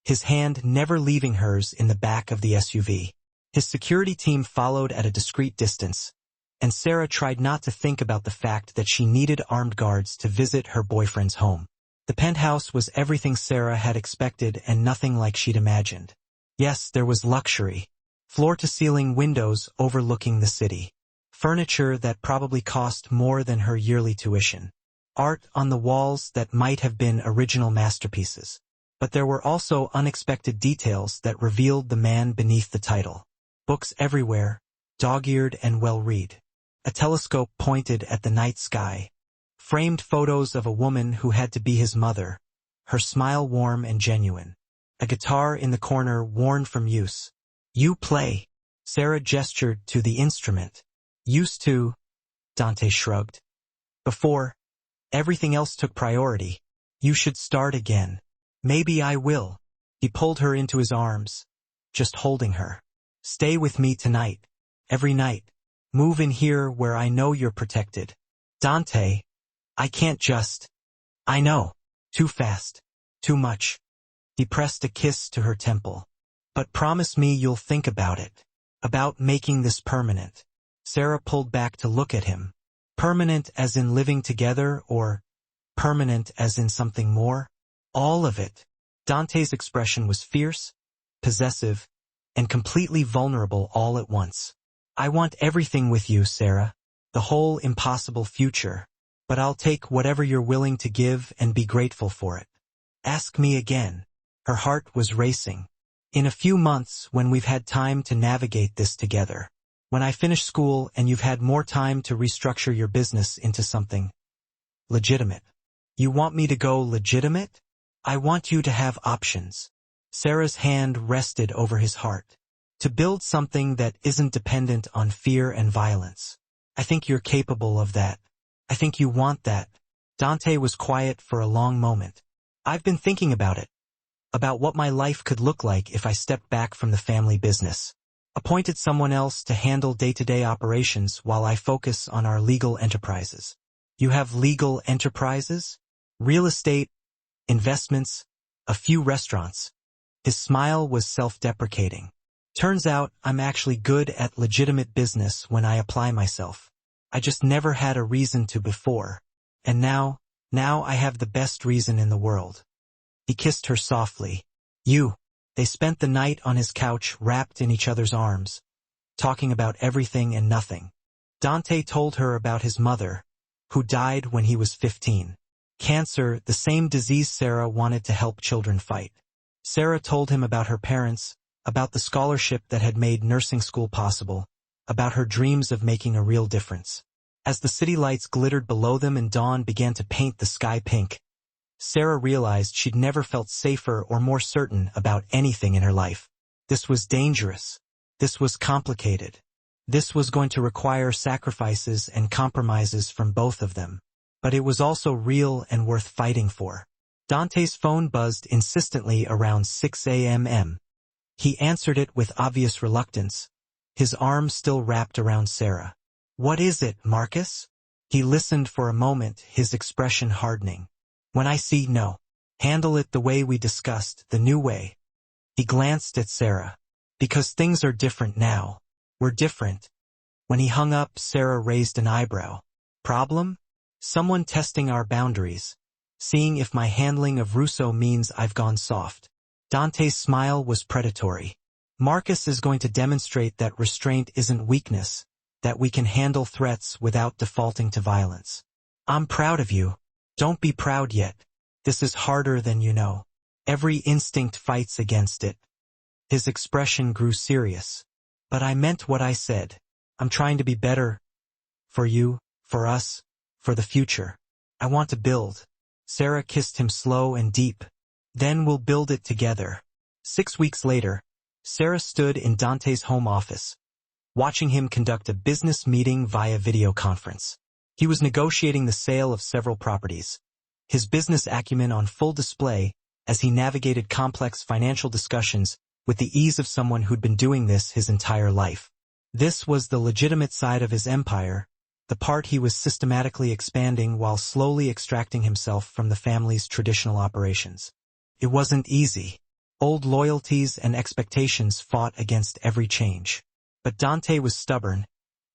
his hand never leaving hers in the back of the SUV. His security team followed at a discreet distance, and Sarah tried not to think about the fact that she needed armed guards to visit her boyfriend's home. The penthouse was everything Sarah had expected and nothing like she'd imagined. Yes, there was luxury. Floor-to-ceiling windows overlooking the city. Furniture that probably cost more than her yearly tuition. Art on the walls that might have been original masterpieces. But there were also unexpected details that revealed the man beneath the title. Books everywhere, dog-eared and well-read. A telescope pointed at the night sky. Framed photos of a woman who had to be his mother, her smile warm and genuine. A guitar in the corner worn from use. "You play." Sarah gestured to the instrument. "Used to," Dante shrugged. "Before, everything else took priority. You should start again." "Maybe I will." He pulled her into his arms, just holding her. "Stay with me tonight. Every night. Move in here where I know you're protected." "Dante, I can't just." "I know. Too fast. Too much." He pressed a kiss to her temple. "But promise me you'll think about it. About making this permanent." Sarah pulled back to look at him. "Permanent as in living together, or permanent as in something more?" "All of it." Dante's expression was fierce, possessive, and completely vulnerable all at once. "I want everything with you, Sarah. The whole impossible future. But I'll take whatever you're willing to give and be grateful for it. Ask me again." Her heart was racing. "In a few months, when we've had time to navigate this together. When I finish school and you've had more time to restructure your business into something legitimate." "You want me to go legitimate?" "I want you to have options." Sarah's hand rested over his heart. "To build something that isn't dependent on fear and violence. I think you're capable of that. I think you want that." Dante was quiet for a long moment. "I've been thinking about it. About what my life could look like if I stepped back from the family business. Appointed someone else to handle day-to-day operations while I focus on our legal enterprises." "You have legal enterprises?" "Real estate, investments, a few restaurants." His smile was self-deprecating. "Turns out I'm actually good at legitimate business when I apply myself. I just never had a reason to before. And now I have the best reason in the world." He kissed her softly. They spent the night on his couch wrapped in each other's arms, talking about everything and nothing. Dante told her about his mother, who died when he was 15. Cancer, the same disease Sarah wanted to help children fight. Sarah told him about her parents, about the scholarship that had made nursing school possible, about her dreams of making a real difference. As the city lights glittered below them and dawn began to paint the sky pink, Sarah realized she'd never felt safer or more certain about anything in her life. This was dangerous. This was complicated. This was going to require sacrifices and compromises from both of them. But it was also real and worth fighting for. Dante's phone buzzed insistently around 6 a.m. He answered it with obvious reluctance, his arm still wrapped around Sarah. "What is it, Marcus?" He listened for a moment, his expression hardening. "When I see no. Handle it the way we discussed, the new way." He glanced at Sarah. "Because things are different now. We're different." When he hung up, Sarah raised an eyebrow. "Problem? Someone testing our boundaries. Seeing if my handling of Russo means I've gone soft." Dante's smile was predatory. "Marcus is going to demonstrate that restraint isn't weakness, that we can handle threats without defaulting to violence." "I'm proud of you." "Don't be proud yet. This is harder than you know. Every instinct fights against it." His expression grew serious. "But I meant what I said. I'm trying to be better. For you, for us, for the future. I want to build." Sarah kissed him slow and deep. "Then we'll build it together." 6 weeks later, Sarah stood in Dante's home office, watching him conduct a business meeting via video conference. He was negotiating the sale of several properties, his business acumen on full display as he navigated complex financial discussions with the ease of someone who'd been doing this his entire life. This was the legitimate side of his empire, the part he was systematically expanding while slowly extracting himself from the family's traditional operations. It wasn't easy. Old loyalties and expectations fought against every change. But Dante was stubborn,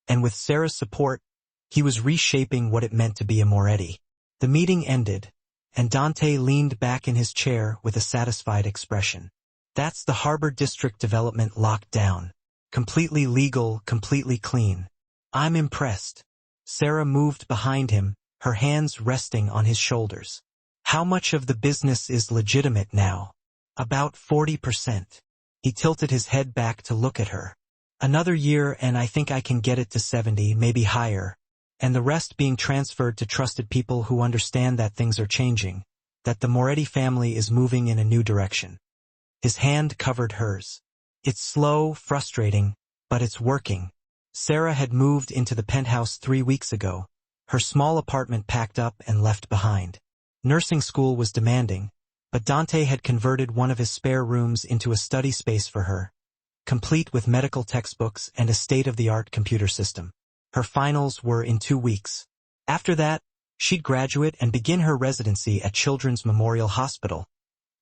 and with Sarah's support, he was reshaping what it meant to be a Moretti. The meeting ended, and Dante leaned back in his chair with a satisfied expression. That's the Harbor District development locked down. Completely legal, completely clean. I'm impressed. Sarah moved behind him, her hands resting on his shoulders. How much of the business is legitimate now? About 40%. He tilted his head back to look at her. Another year and I think I can get it to 70, maybe higher, and the rest being transferred to trusted people who understand that things are changing, that the Moretti family is moving in a new direction. His hand covered hers. It's slow, frustrating, but it's working. Sarah had moved into the penthouse 3 weeks ago, her small apartment packed up and left behind. Nursing school was demanding, but Dante had converted one of his spare rooms into a study space for her, complete with medical textbooks and a state-of-the-art computer system. Her finals were in 2 weeks. After that, she'd graduate and begin her residency at Children's Memorial Hospital,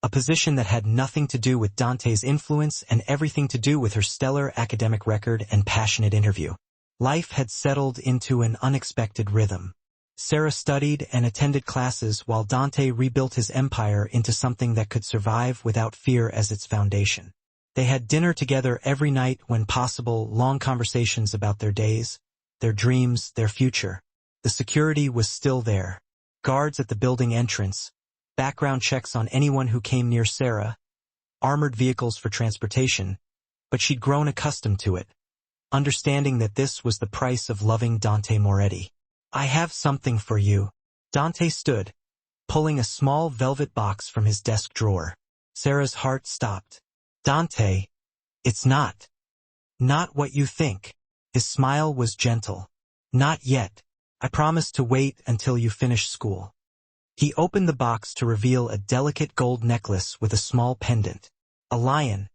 a position that had nothing to do with Dante's influence and everything to do with her stellar academic record and passionate interview. Life had settled into an unexpected rhythm. Sarah studied and attended classes while Dante rebuilt his empire into something that could survive without fear as its foundation. They had dinner together every night when possible, long conversations about their days, their dreams, their future. The security was still there. Guards at the building entrance, background checks on anyone who came near Sarah, armored vehicles for transportation, but she'd grown accustomed to it, understanding that this was the price of loving Dante Moretti. I have something for you. Dante stood, pulling a small velvet box from his desk drawer. Sarah's heart stopped. Dante, it's not what you think. His smile was gentle. Not yet. I promise to wait until you finish school. He opened the box to reveal a delicate gold necklace with a small pendant. A lion,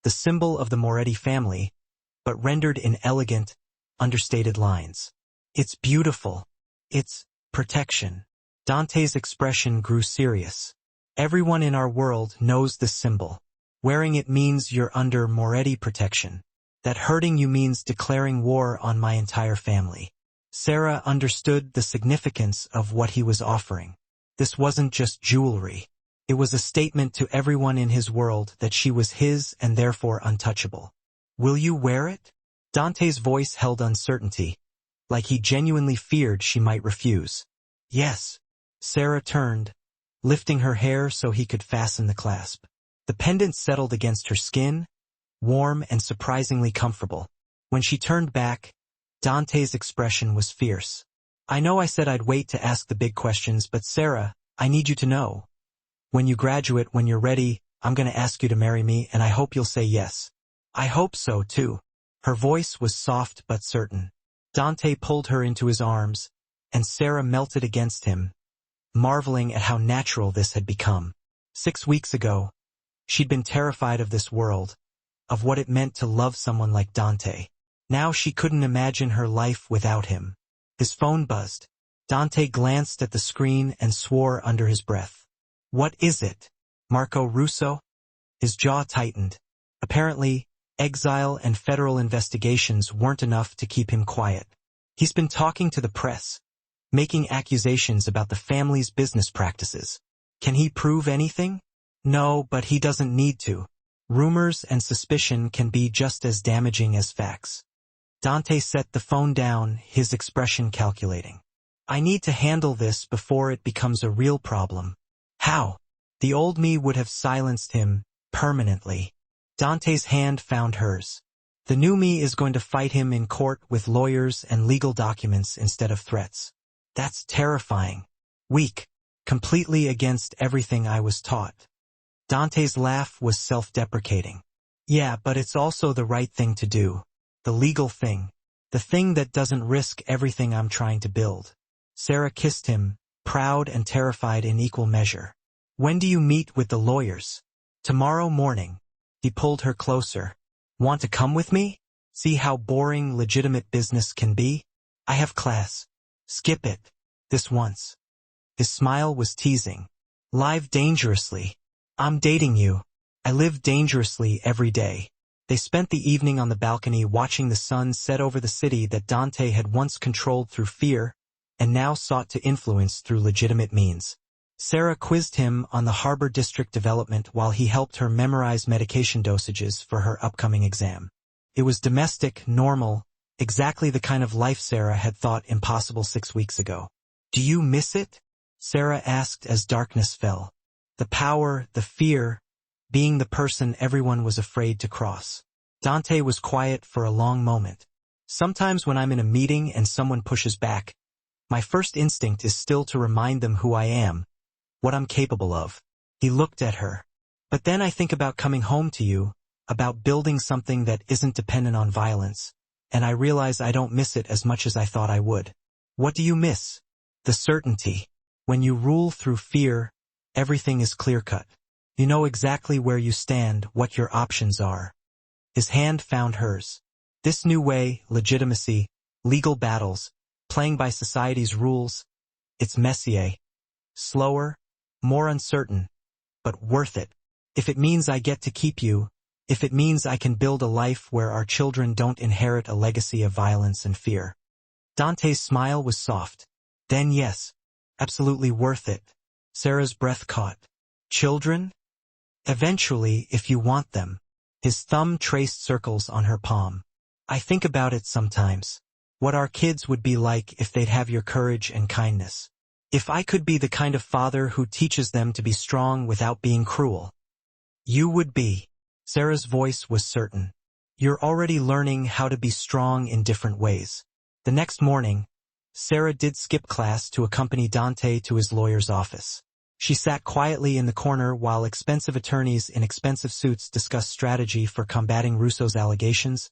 the symbol of the Moretti family, but rendered in elegant, understated lines. It's beautiful. It's protection. Dante's expression grew serious. Everyone in our world knows this symbol. Wearing it means you're under Moretti protection. That hurting you means declaring war on my entire family. Sarah understood the significance of what he was offering. This wasn't just jewelry. It was a statement to everyone in his world that she was his and therefore untouchable. Will you wear it? Dante's voice held uncertainty, like he genuinely feared she might refuse. Yes. Sarah turned, lifting her hair so he could fasten the clasp. The pendant settled against her skin, warm and surprisingly comfortable. When she turned back, Dante's expression was fierce. I know I said I'd wait to ask the big questions, but Sarah, I need you to know. When you graduate, when you're ready, I'm going to ask you to marry me, and I hope you'll say yes. I hope so, too. Her voice was soft but certain. Dante pulled her into his arms, and Sarah melted against him, marveling at how natural this had become. 6 weeks ago, she'd been terrified of this world, of what it meant to love someone like Dante. Now she couldn't imagine her life without him. His phone buzzed. Dante glanced at the screen and swore under his breath. What is it? Marco Russo? His jaw tightened. Apparently, exile and federal investigations weren't enough to keep him quiet. He's been talking to the press, making accusations about the family's business practices. Can he prove anything? No, but he doesn't need to. Rumors and suspicion can be just as damaging as facts. Dante set the phone down, his expression calculating. I need to handle this before it becomes a real problem. How? The old me would have silenced him permanently. Dante's hand found hers. The new me is going to fight him in court with lawyers and legal documents instead of threats. That's terrifying. Weak. Completely against everything I was taught. Dante's laugh was self-deprecating. Yeah, but it's also the right thing to do. The legal thing. The thing that doesn't risk everything I'm trying to build. Sarah kissed him, proud and terrified in equal measure. When do you meet with the lawyers? Tomorrow morning. He pulled her closer. Want to come with me? See how boring legitimate business can be? I have class. Skip it. This once. His smile was teasing. Live dangerously. I'm dating you. I live dangerously every day. They spent the evening on the balcony watching the sun set over the city that Dante had once controlled through fear and now sought to influence through legitimate means. Sarah quizzed him on the Harbor District development while he helped her memorize medication dosages for her upcoming exam. It was domestic, normal, exactly the kind of life Sarah had thought impossible 6 weeks ago. Do you miss it? Sarah asked as darkness fell. The power, the fear, being the person everyone was afraid to cross. Dante was quiet for a long moment. Sometimes when I'm in a meeting and someone pushes back, my first instinct is still to remind them who I am, what I'm capable of. He looked at her. But then I think about coming home to you, about building something that isn't dependent on violence, and I realize I don't miss it as much as I thought I would. What do you miss? The certainty. When you rule through fear, everything is clear-cut. You know exactly where you stand, what your options are. His hand found hers. This new way, legitimacy, legal battles, playing by society's rules, it's messier. Slower, more uncertain, but worth it. If it means I get to keep you, if it means I can build a life where our children don't inherit a legacy of violence and fear. Dante's smile was soft. Then yes, absolutely worth it. Sarah's breath caught. Children? Eventually, if you want them. His thumb traced circles on her palm. I think about it sometimes. What our kids would be like if they'd have your courage and kindness. If I could be the kind of father who teaches them to be strong without being cruel. You would be. Sarah's voice was certain. You're already learning how to be strong in different ways. The next morning, Sarah did skip class to accompany Dante to his lawyer's office. She sat quietly in the corner while expensive attorneys in expensive suits discussed strategy for combating Russo's allegations,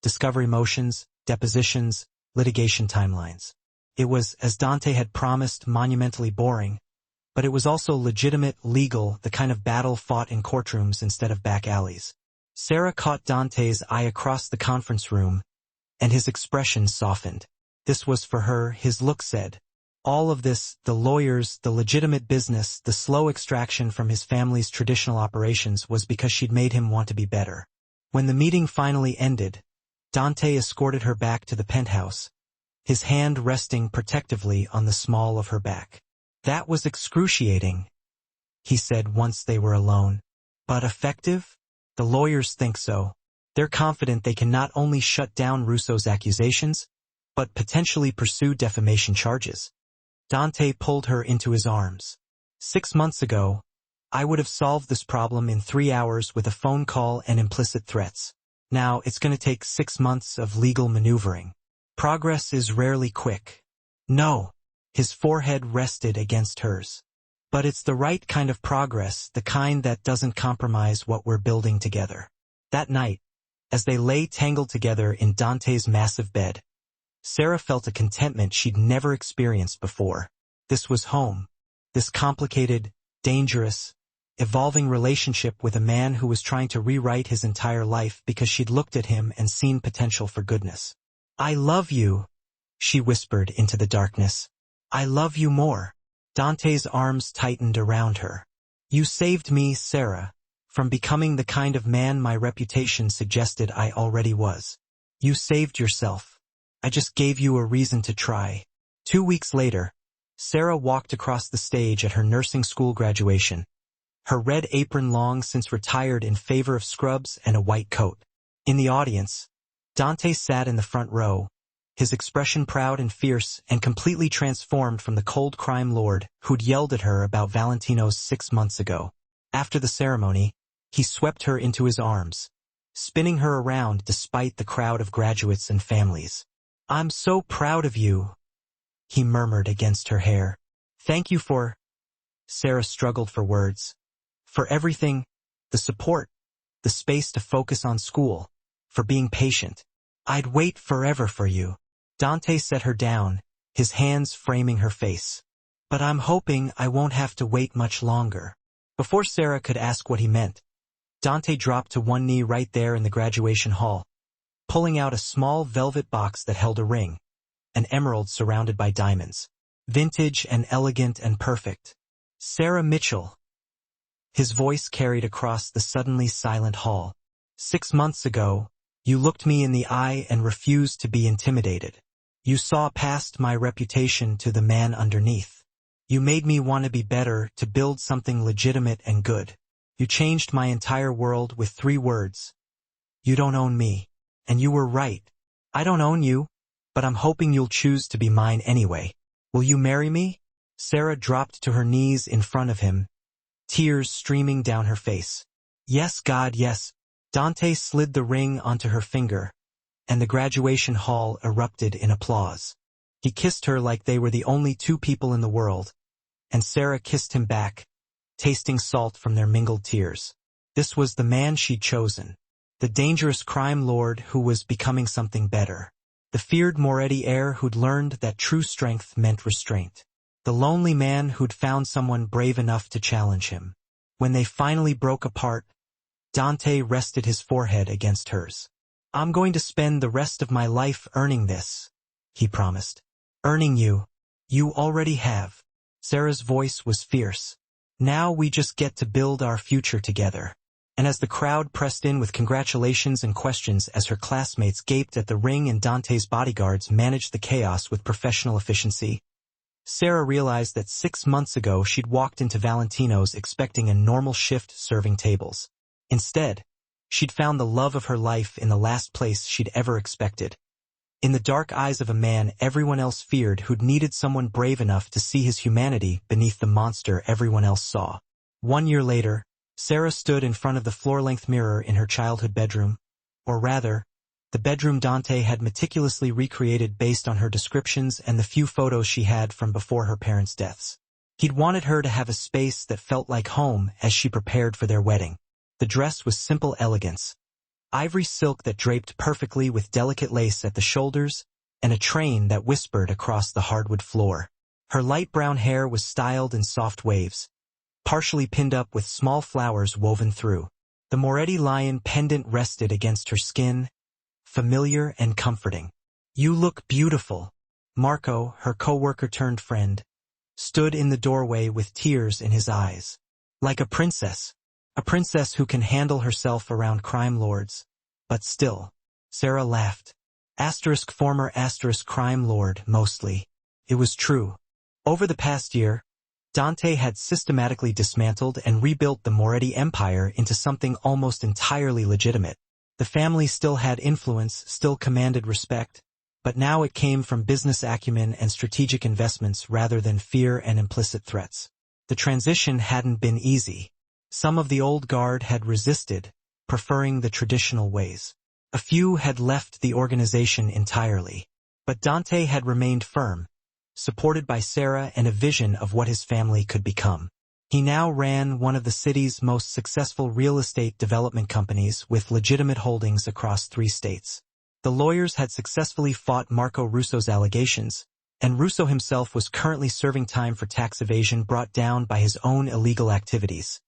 discovery motions, depositions, litigation timelines. It was, as Dante had promised, monumentally boring, but it was also legitimate, legal, the kind of battle fought in courtrooms instead of back alleys. Sarah caught Dante's eye across the conference room, and his expression softened. This was for her, his look said. All of this, the lawyers, the legitimate business, the slow extraction from his family's traditional operations was because she'd made him want to be better. When the meeting finally ended, Dante escorted her back to the penthouse, his hand resting protectively on the small of her back. That was excruciating, he said once they were alone. But effective? The lawyers think so. They're confident they can not only shut down Russo's accusations, but potentially pursue defamation charges. Dante pulled her into his arms. 6 months ago, I would have solved this problem in 3 hours with a phone call and implicit threats. Now it's going to take 6 months of legal maneuvering. Progress is rarely quick. No. His forehead rested against hers. But it's the right kind of progress, the kind that doesn't compromise what we're building together. That night, as they lay tangled together in Dante's massive bed, Sarah felt a contentment she'd never experienced before. This was home. This complicated, dangerous, evolving relationship with a man who was trying to rewrite his entire life because she'd looked at him and seen potential for goodness. I love you, she whispered into the darkness. I love you more. Dante's arms tightened around her. You saved me, Sarah, from becoming the kind of man my reputation suggested I already was. You saved yourself. I just gave you a reason to try. 2 weeks later, Sarah walked across the stage at her nursing school graduation, her red apron long since retired in favor of scrubs and a white coat. In the audience, Dante sat in the front row, his expression proud and fierce and completely transformed from the cold crime lord who'd yelled at her about Valentino's 6 months ago. After the ceremony, he swept her into his arms, spinning her around despite the crowd of graduates and families. I'm so proud of you, he murmured against her hair. Thank you for... Sarah struggled for words. For everything, the support, the space to focus on school, for being patient. I'd wait forever for you. Dante set her down, his hands framing her face. But I'm hoping I won't have to wait much longer. Before Sarah could ask what he meant, Dante dropped to one knee right there in the graduation hall, pulling out a small velvet box that held a ring, an emerald surrounded by diamonds. Vintage and elegant and perfect. Sarah Mitchell. His voice carried across the suddenly silent hall. 6 months ago, you looked me in the eye and refused to be intimidated. You saw past my reputation to the man underneath. You made me want to be better, to build something legitimate and good. You changed my entire world with 3 words. You don't own me. And you were right. I don't own you, but I'm hoping you'll choose to be mine anyway. Will you marry me? Sarah dropped to her knees in front of him, tears streaming down her face. Yes, God, yes. Dante slid the ring onto her finger, and the graduation hall erupted in applause. He kissed her like they were the only 2 people in the world, and Sarah kissed him back, tasting salt from their mingled tears. This was the man she'd chosen, the dangerous crime lord who was becoming something better, the feared Moretti heir who'd learned that true strength meant restraint, the lonely man who'd found someone brave enough to challenge him. When they finally broke apart, Dante rested his forehead against hers. I'm going to spend the rest of my life earning this, he promised. Earning you. You already have. Sarah's voice was fierce. Now we just get to build our future together. And as the crowd pressed in with congratulations and questions as her classmates gaped at the ring and Dante's bodyguards managed the chaos with professional efficiency, Sarah realized that 6 months ago she'd walked into Valentino's expecting a normal shift serving tables. Instead, she'd found the love of her life in the last place she'd ever expected. In the dark eyes of a man everyone else feared who'd needed someone brave enough to see his humanity beneath the monster everyone else saw. 1 year later, Sarah stood in front of the floor-length mirror in her childhood bedroom, or rather, the bedroom Dante had meticulously recreated based on her descriptions and the few photos she had from before her parents' deaths. He'd wanted her to have a space that felt like home as she prepared for their wedding. The dress was simple elegance, ivory silk that draped perfectly with delicate lace at the shoulders, and a train that whispered across the hardwood floor. Her light brown hair was styled in soft waves, partially pinned up with small flowers woven through. The Moretti lion pendant rested against her skin, familiar and comforting. You look beautiful. Marco, her co-worker turned friend, stood in the doorway with tears in his eyes. Like a princess who can handle herself around crime lords. But still, Sarah laughed. Former crime lord, mostly. It was true. Over the past year, Dante had systematically dismantled and rebuilt the Moretti empire into something almost entirely legitimate. The family still had influence, still commanded respect, but now it came from business acumen and strategic investments rather than fear and implicit threats. The transition hadn't been easy. Some of the old guard had resisted, preferring the traditional ways. A few had left the organization entirely. But Dante had remained firm, supported by Sarah and a vision of what his family could become. He now ran one of the city's most successful real estate development companies with legitimate holdings across 3 states. The lawyers had successfully fought Marco Russo's allegations, and Russo himself was currently serving time for tax evasion brought down by his own illegal activities.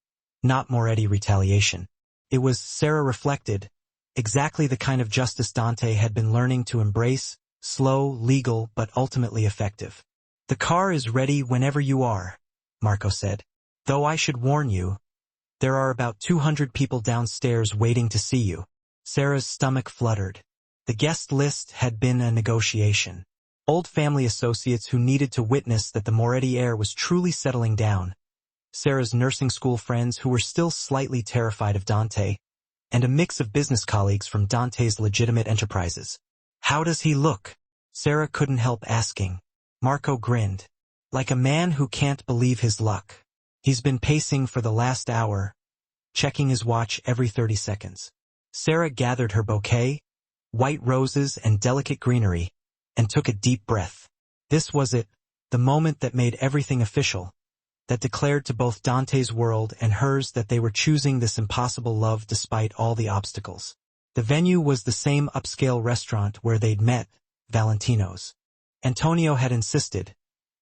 Not Moretti retaliation. It was, Sarah reflected, exactly the kind of justice Dante had been learning to embrace, slow, legal, but ultimately effective. The car is ready whenever you are, Marco said. Though I should warn you, there are about 200 people downstairs waiting to see you. Sarah's stomach fluttered. The guest list had been a negotiation. Old family associates who needed to witness that the Moretti heir was truly settling down. Sarah's nursing school friends who were still slightly terrified of Dante, and a mix of business colleagues from Dante's legitimate enterprises. How does he look? Sarah couldn't help asking. Marco grinned. Like a man who can't believe his luck. He's been pacing for the last hour, checking his watch every 30 seconds. Sarah gathered her bouquet, white roses and delicate greenery, and took a deep breath. This was it, the moment that made everything official, that declared to both Dante's world and hers that they were choosing this impossible love despite all the obstacles. The venue was the same upscale restaurant where they'd met, Valentino's. Antonio had insisted,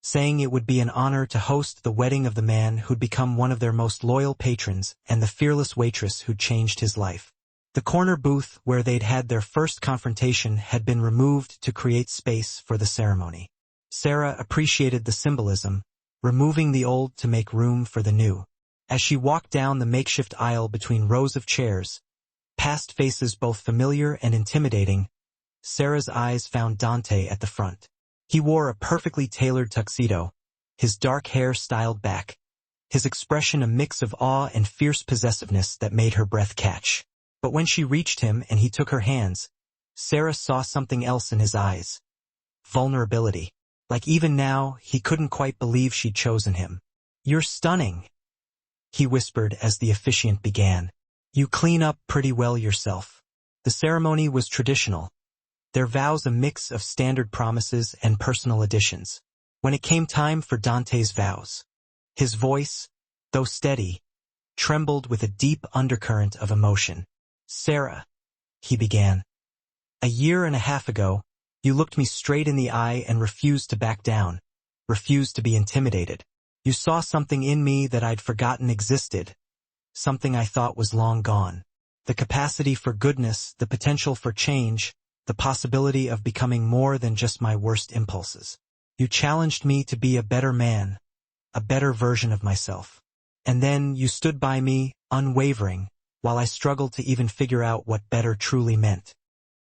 saying it would be an honor to host the wedding of the man who'd become one of their most loyal patrons and the fearless waitress who'd changed his life. The corner booth where they'd had their first confrontation had been removed to create space for the ceremony. Sarah appreciated the symbolism, removing the old to make room for the new. As she walked down the makeshift aisle between rows of chairs, past faces both familiar and intimidating, Sarah's eyes found Dante at the front. He wore a perfectly tailored tuxedo, his dark hair styled back, his expression a mix of awe and fierce possessiveness that made her breath catch. But when she reached him and he took her hands, Sarah saw something else in his eyes. Vulnerability. Like even now, he couldn't quite believe she'd chosen him. "You're stunning," he whispered as the officiant began. "You clean up pretty well yourself." The ceremony was traditional, their vows a mix of standard promises and personal additions. When it came time for Dante's vows, his voice, though steady, trembled with a deep undercurrent of emotion. "Sarah," he began, "a year and a half ago, you looked me straight in the eye and refused to back down, refused to be intimidated. You saw something in me that I'd forgotten existed, something I thought was long gone. The capacity for goodness, the potential for change, the possibility of becoming more than just my worst impulses. You challenged me to be a better man, a better version of myself. And then you stood by me, unwavering, while I struggled to even figure out what better truly meant."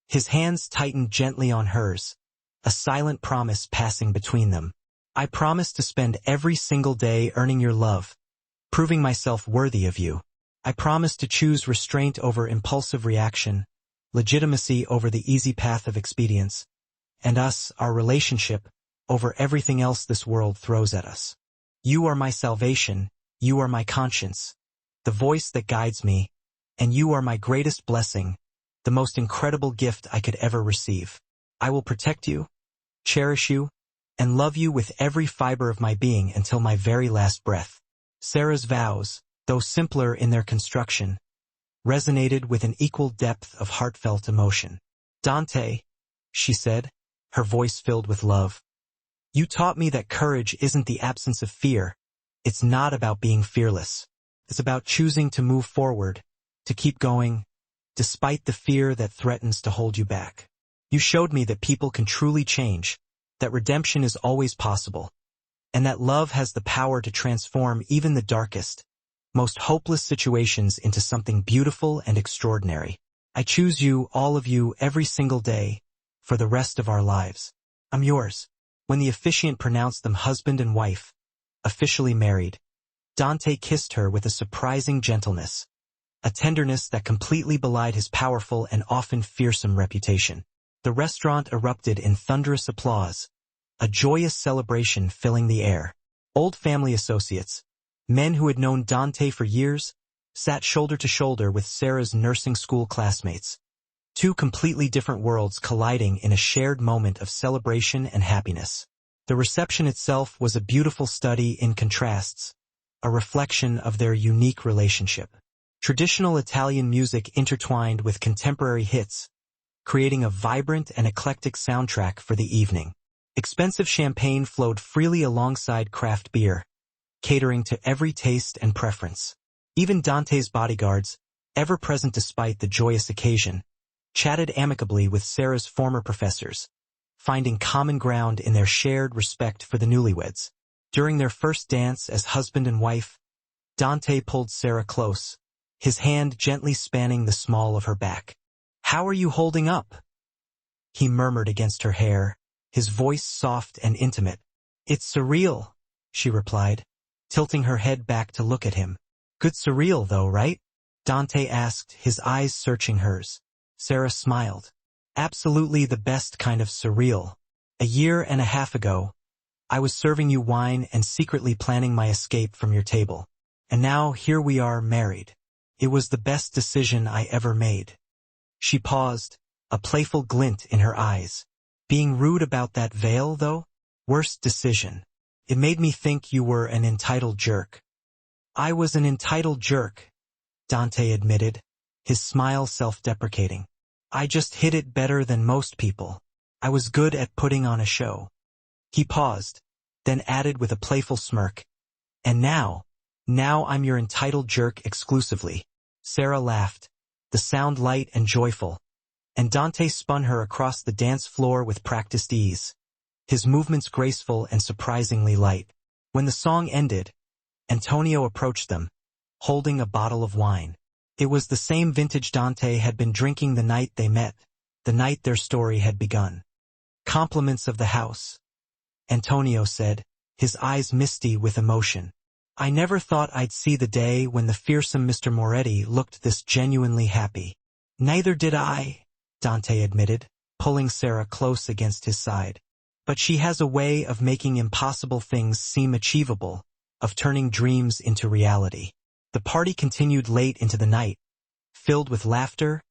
His hands tightened gently on hers, a silent promise passing between them. "I promise to spend every single day earning your love, proving myself worthy of you. I promise to choose restraint over impulsive reaction, legitimacy over the easy path of expedience, and us, our relationship, over everything else this world throws at us. You are my salvation, you are my conscience, the voice that guides me, and you are my greatest blessing, the most incredible gift I could ever receive. I will protect you, cherish you, and love you with every fiber of my being until my very last breath." Sarah's vows, though simpler in their construction, resonated with an equal depth of heartfelt emotion. "Dante," she said, her voice filled with love, "you taught me that courage isn't the absence of fear. It's not about being fearless. It's about choosing to move forward, to keep going, despite the fear that threatens to hold you back. You showed me that people can truly change, that redemption is always possible, and that love has the power to transform even the darkest, most hopeless situations into something beautiful and extraordinary. I choose you, all of you, every single day, for the rest of our lives. I'm yours." When the officiant pronounced them husband and wife, officially married, Dante kissed her with a surprising gentleness, a tenderness that completely belied his powerful and often fearsome reputation. The restaurant erupted in thunderous applause, a joyous celebration filling the air. Old family associates, men who had known Dante for years, sat shoulder to shoulder with Sarah's nursing school classmates, two completely different worlds colliding in a shared moment of celebration and happiness. The reception itself was a beautiful study in contrasts, a reflection of their unique relationship. Traditional Italian music intertwined with contemporary hits, creating a vibrant and eclectic soundtrack for the evening. Expensive champagne flowed freely alongside craft beer, catering to every taste and preference. Even Dante's bodyguards, ever present despite the joyous occasion, chatted amicably with Sarah's former professors, finding common ground in their shared respect for the newlyweds. During their first dance as husband and wife, Dante pulled Sarah close, his hand gently spanning the small of her back. "How are you holding up?" he murmured against her hair, his voice soft and intimate. "It's surreal," she replied, tilting her head back to look at him. "Good surreal though, right?" Dante asked, his eyes searching hers. Sarah smiled. "Absolutely the best kind of surreal. A year and a half ago, I was serving you wine and secretly planning my escape from your table. And now here we are married. It was the best decision I ever made." She paused, a playful glint in her eyes. "Being rude about that veil, though? Worst decision. It made me think you were an entitled jerk." "I was an entitled jerk," Dante admitted, his smile self-deprecating. "I just hid it better than most people. I was good at putting on a show." He paused, then added with a playful smirk. And now I'm your entitled jerk exclusively. Sarah laughed, the sound light and joyful, and Dante spun her across the dance floor with practiced ease, his movements graceful and surprisingly light. When the song ended, Antonio approached them, holding a bottle of wine. It was the same vintage Dante had been drinking the night they met, the night their story had begun. "Compliments of the house," Antonio said, his eyes misty with emotion. "I never thought I'd see the day when the fearsome Mr. Moretti looked this genuinely happy." "Neither did I," Dante admitted, pulling Sarah close against his side. "But she has a way of making impossible things seem achievable, of turning dreams into reality." The party continued late into the night, filled with laughter,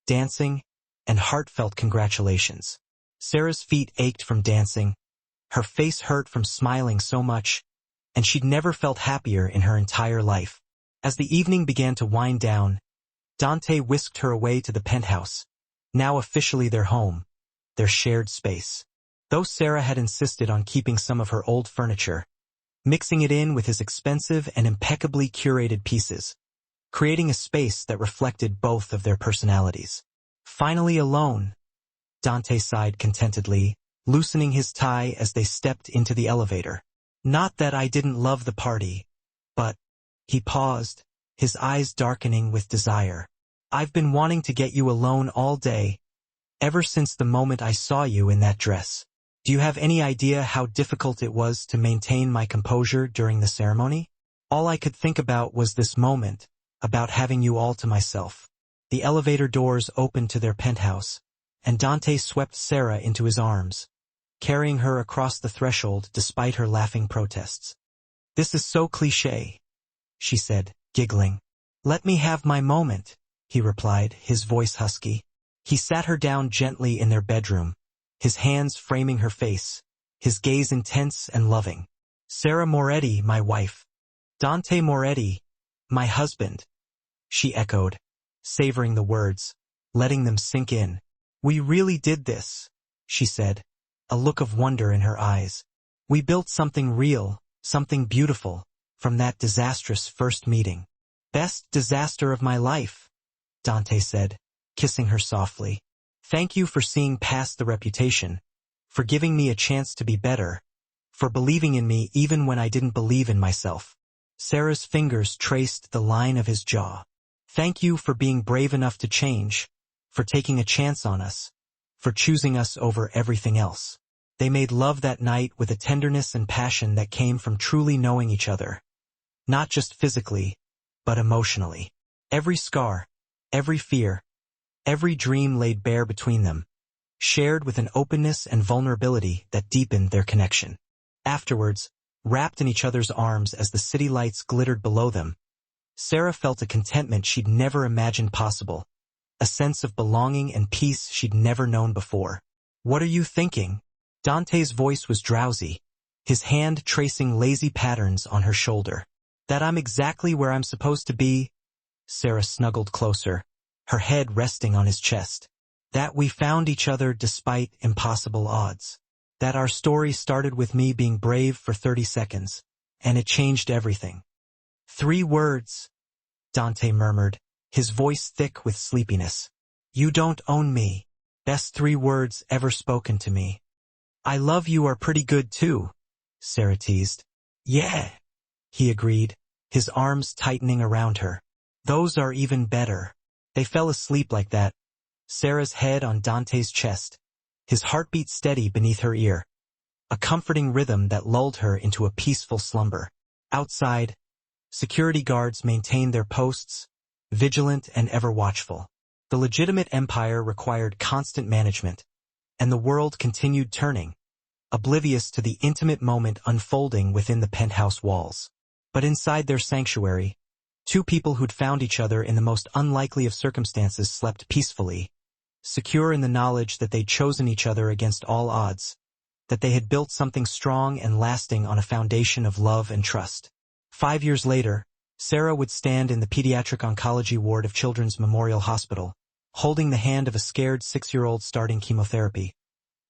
dancing, and heartfelt congratulations. Sarah's feet ached from dancing, her face hurt from smiling so much, and she'd never felt happier in her entire life. As the evening began to wind down, Dante whisked her away to the penthouse, now officially their home, their shared space. Though Sarah had insisted on keeping some of her old furniture, mixing it in with his expensive and impeccably curated pieces, creating a space that reflected both of their personalities. Finally alone, Dante sighed contentedly, loosening his tie as they stepped into the elevator. "Not that I didn't love the party, but—" He paused, his eyes darkening with desire. "I've been wanting to get you alone all day, ever since the moment I saw you in that dress. Do you have any idea how difficult it was to maintain my composure during the ceremony? All I could think about was this moment, about having you all to myself." The elevator doors opened to their penthouse, and Dante swept Sarah into his arms, carrying her across the threshold despite her laughing protests. "This is so cliché," she said, giggling. "Let me have my moment," he replied, his voice husky. He sat her down gently in their bedroom, his hands framing her face, his gaze intense and loving. "Sarah Moretti, my wife. Dante Moretti, my husband," she echoed, savoring the words, letting them sink in. "We really did this," she said, a look of wonder in her eyes. "We built something real, something beautiful, from that disastrous first meeting." "Best disaster of my life," Dante said, kissing her softly. "Thank you for seeing past the reputation, for giving me a chance to be better, for believing in me even when I didn't believe in myself." Sarah's fingers traced the line of his jaw. "Thank you for being brave enough to change, for taking a chance on us, for choosing us over everything else." They made love that night with a tenderness and passion that came from truly knowing each other, not just physically, but emotionally. Every scar, every fear, every dream laid bare between them, shared with an openness and vulnerability that deepened their connection. Afterwards, wrapped in each other's arms as the city lights glittered below them, Sarah felt a contentment she'd never imagined possible, a sense of belonging and peace she'd never known before. "What are you thinking?" Dante's voice was drowsy, his hand tracing lazy patterns on her shoulder. "That I'm exactly where I'm supposed to be." Sarah snuggled closer, her head resting on his chest. "That we found each other despite impossible odds. That our story started with me being brave for 30 seconds, and it changed everything." "3 words," Dante murmured, his voice thick with sleepiness. "You don't own me." "Best 3 words ever spoken to me." "I love you are pretty good too," Sarah teased. "Yeah," he agreed, his arms tightening around her. "Those are even better." They fell asleep like that, Sarah's head on Dante's chest, his heartbeat steady beneath her ear, a comforting rhythm that lulled her into a peaceful slumber. Outside, security guards maintained their posts, vigilant and ever watchful. The legitimate empire required constant management, and the world continued turning, oblivious to the intimate moment unfolding within the penthouse walls. But inside their sanctuary, 2 people who'd found each other in the most unlikely of circumstances slept peacefully, secure in the knowledge that they'd chosen each other against all odds, that they had built something strong and lasting on a foundation of love and trust. 5 years later, Sarah would stand in the pediatric oncology ward of Children's Memorial Hospital, holding the hand of a scared 6-year-old starting chemotherapy.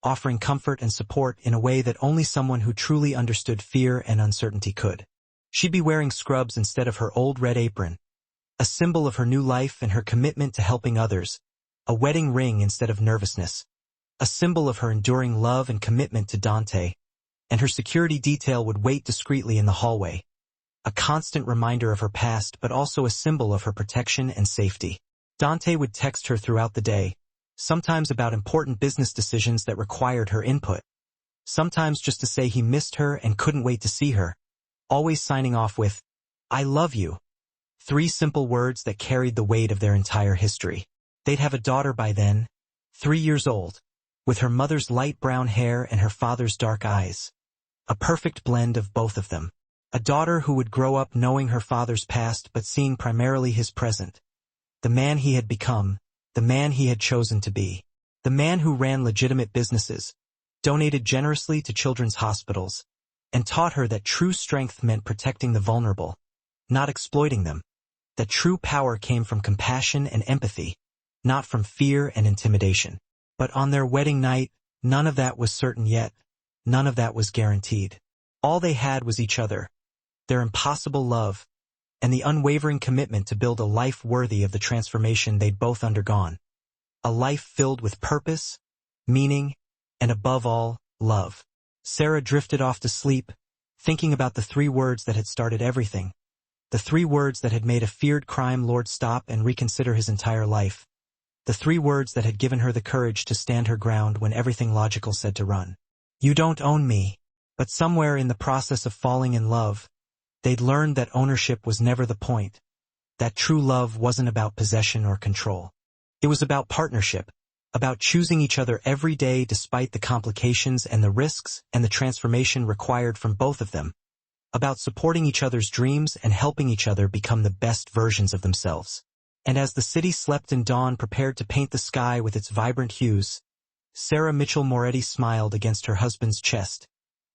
offering comfort and support in a way that only someone who truly understood fear and uncertainty could. She'd be wearing scrubs instead of her old red apron, a symbol of her new life and her commitment to helping others, a wedding ring instead of nervousness, a symbol of her enduring love and commitment to Dante, and her security detail would wait discreetly in the hallway, a constant reminder of her past but also a symbol of her protection and safety. Dante would text her throughout the day, sometimes about important business decisions that required her input, sometimes just to say he missed her and couldn't wait to see her, always signing off with, "I love you." 3 simple words that carried the weight of their entire history. They'd have a daughter by then, 3 years old, with her mother's light brown hair and her father's dark eyes. A perfect blend of both of them. A daughter who would grow up knowing her father's past but seeing primarily his present. The man he had become, the man he had chosen to be. The man who ran legitimate businesses, donated generously to children's hospitals, and taught her that true strength meant protecting the vulnerable, not exploiting them. That true power came from compassion and empathy, not from fear and intimidation. But on their wedding night, none of that was certain yet, none of that was guaranteed. All they had was each other, their impossible love, and the unwavering commitment to build a life worthy of the transformation they'd both undergone. A life filled with purpose, meaning, and above all, love. Sarah drifted off to sleep, thinking about the 3 words that had started everything. The 3 words that had made a feared crime lord stop and reconsider his entire life. The 3 words that had given her the courage to stand her ground when everything logical said to run. "You don't own me." But somewhere in the process of falling in love, they'd learned that ownership was never the point, that true love wasn't about possession or control. It was about partnership, about choosing each other every day despite the complications and the risks and the transformation required from both of them, about supporting each other's dreams and helping each other become the best versions of themselves. And as the city slept and dawn prepared to paint the sky with its vibrant hues, Sarah Mitchell Moretti smiled against her husband's chest,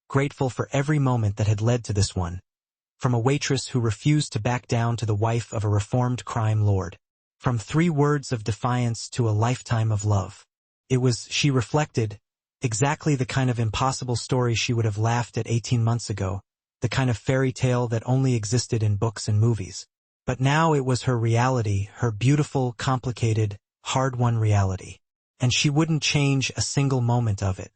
grateful for every moment that had led to this one. From a waitress who refused to back down to the wife of a reformed crime lord. From 3 words of defiance to a lifetime of love. It was, she reflected, exactly the kind of impossible story she would have laughed at 18 months ago, the kind of fairy tale that only existed in books and movies. But now it was her reality, her beautiful, complicated, hard-won reality. And she wouldn't change a single moment of it.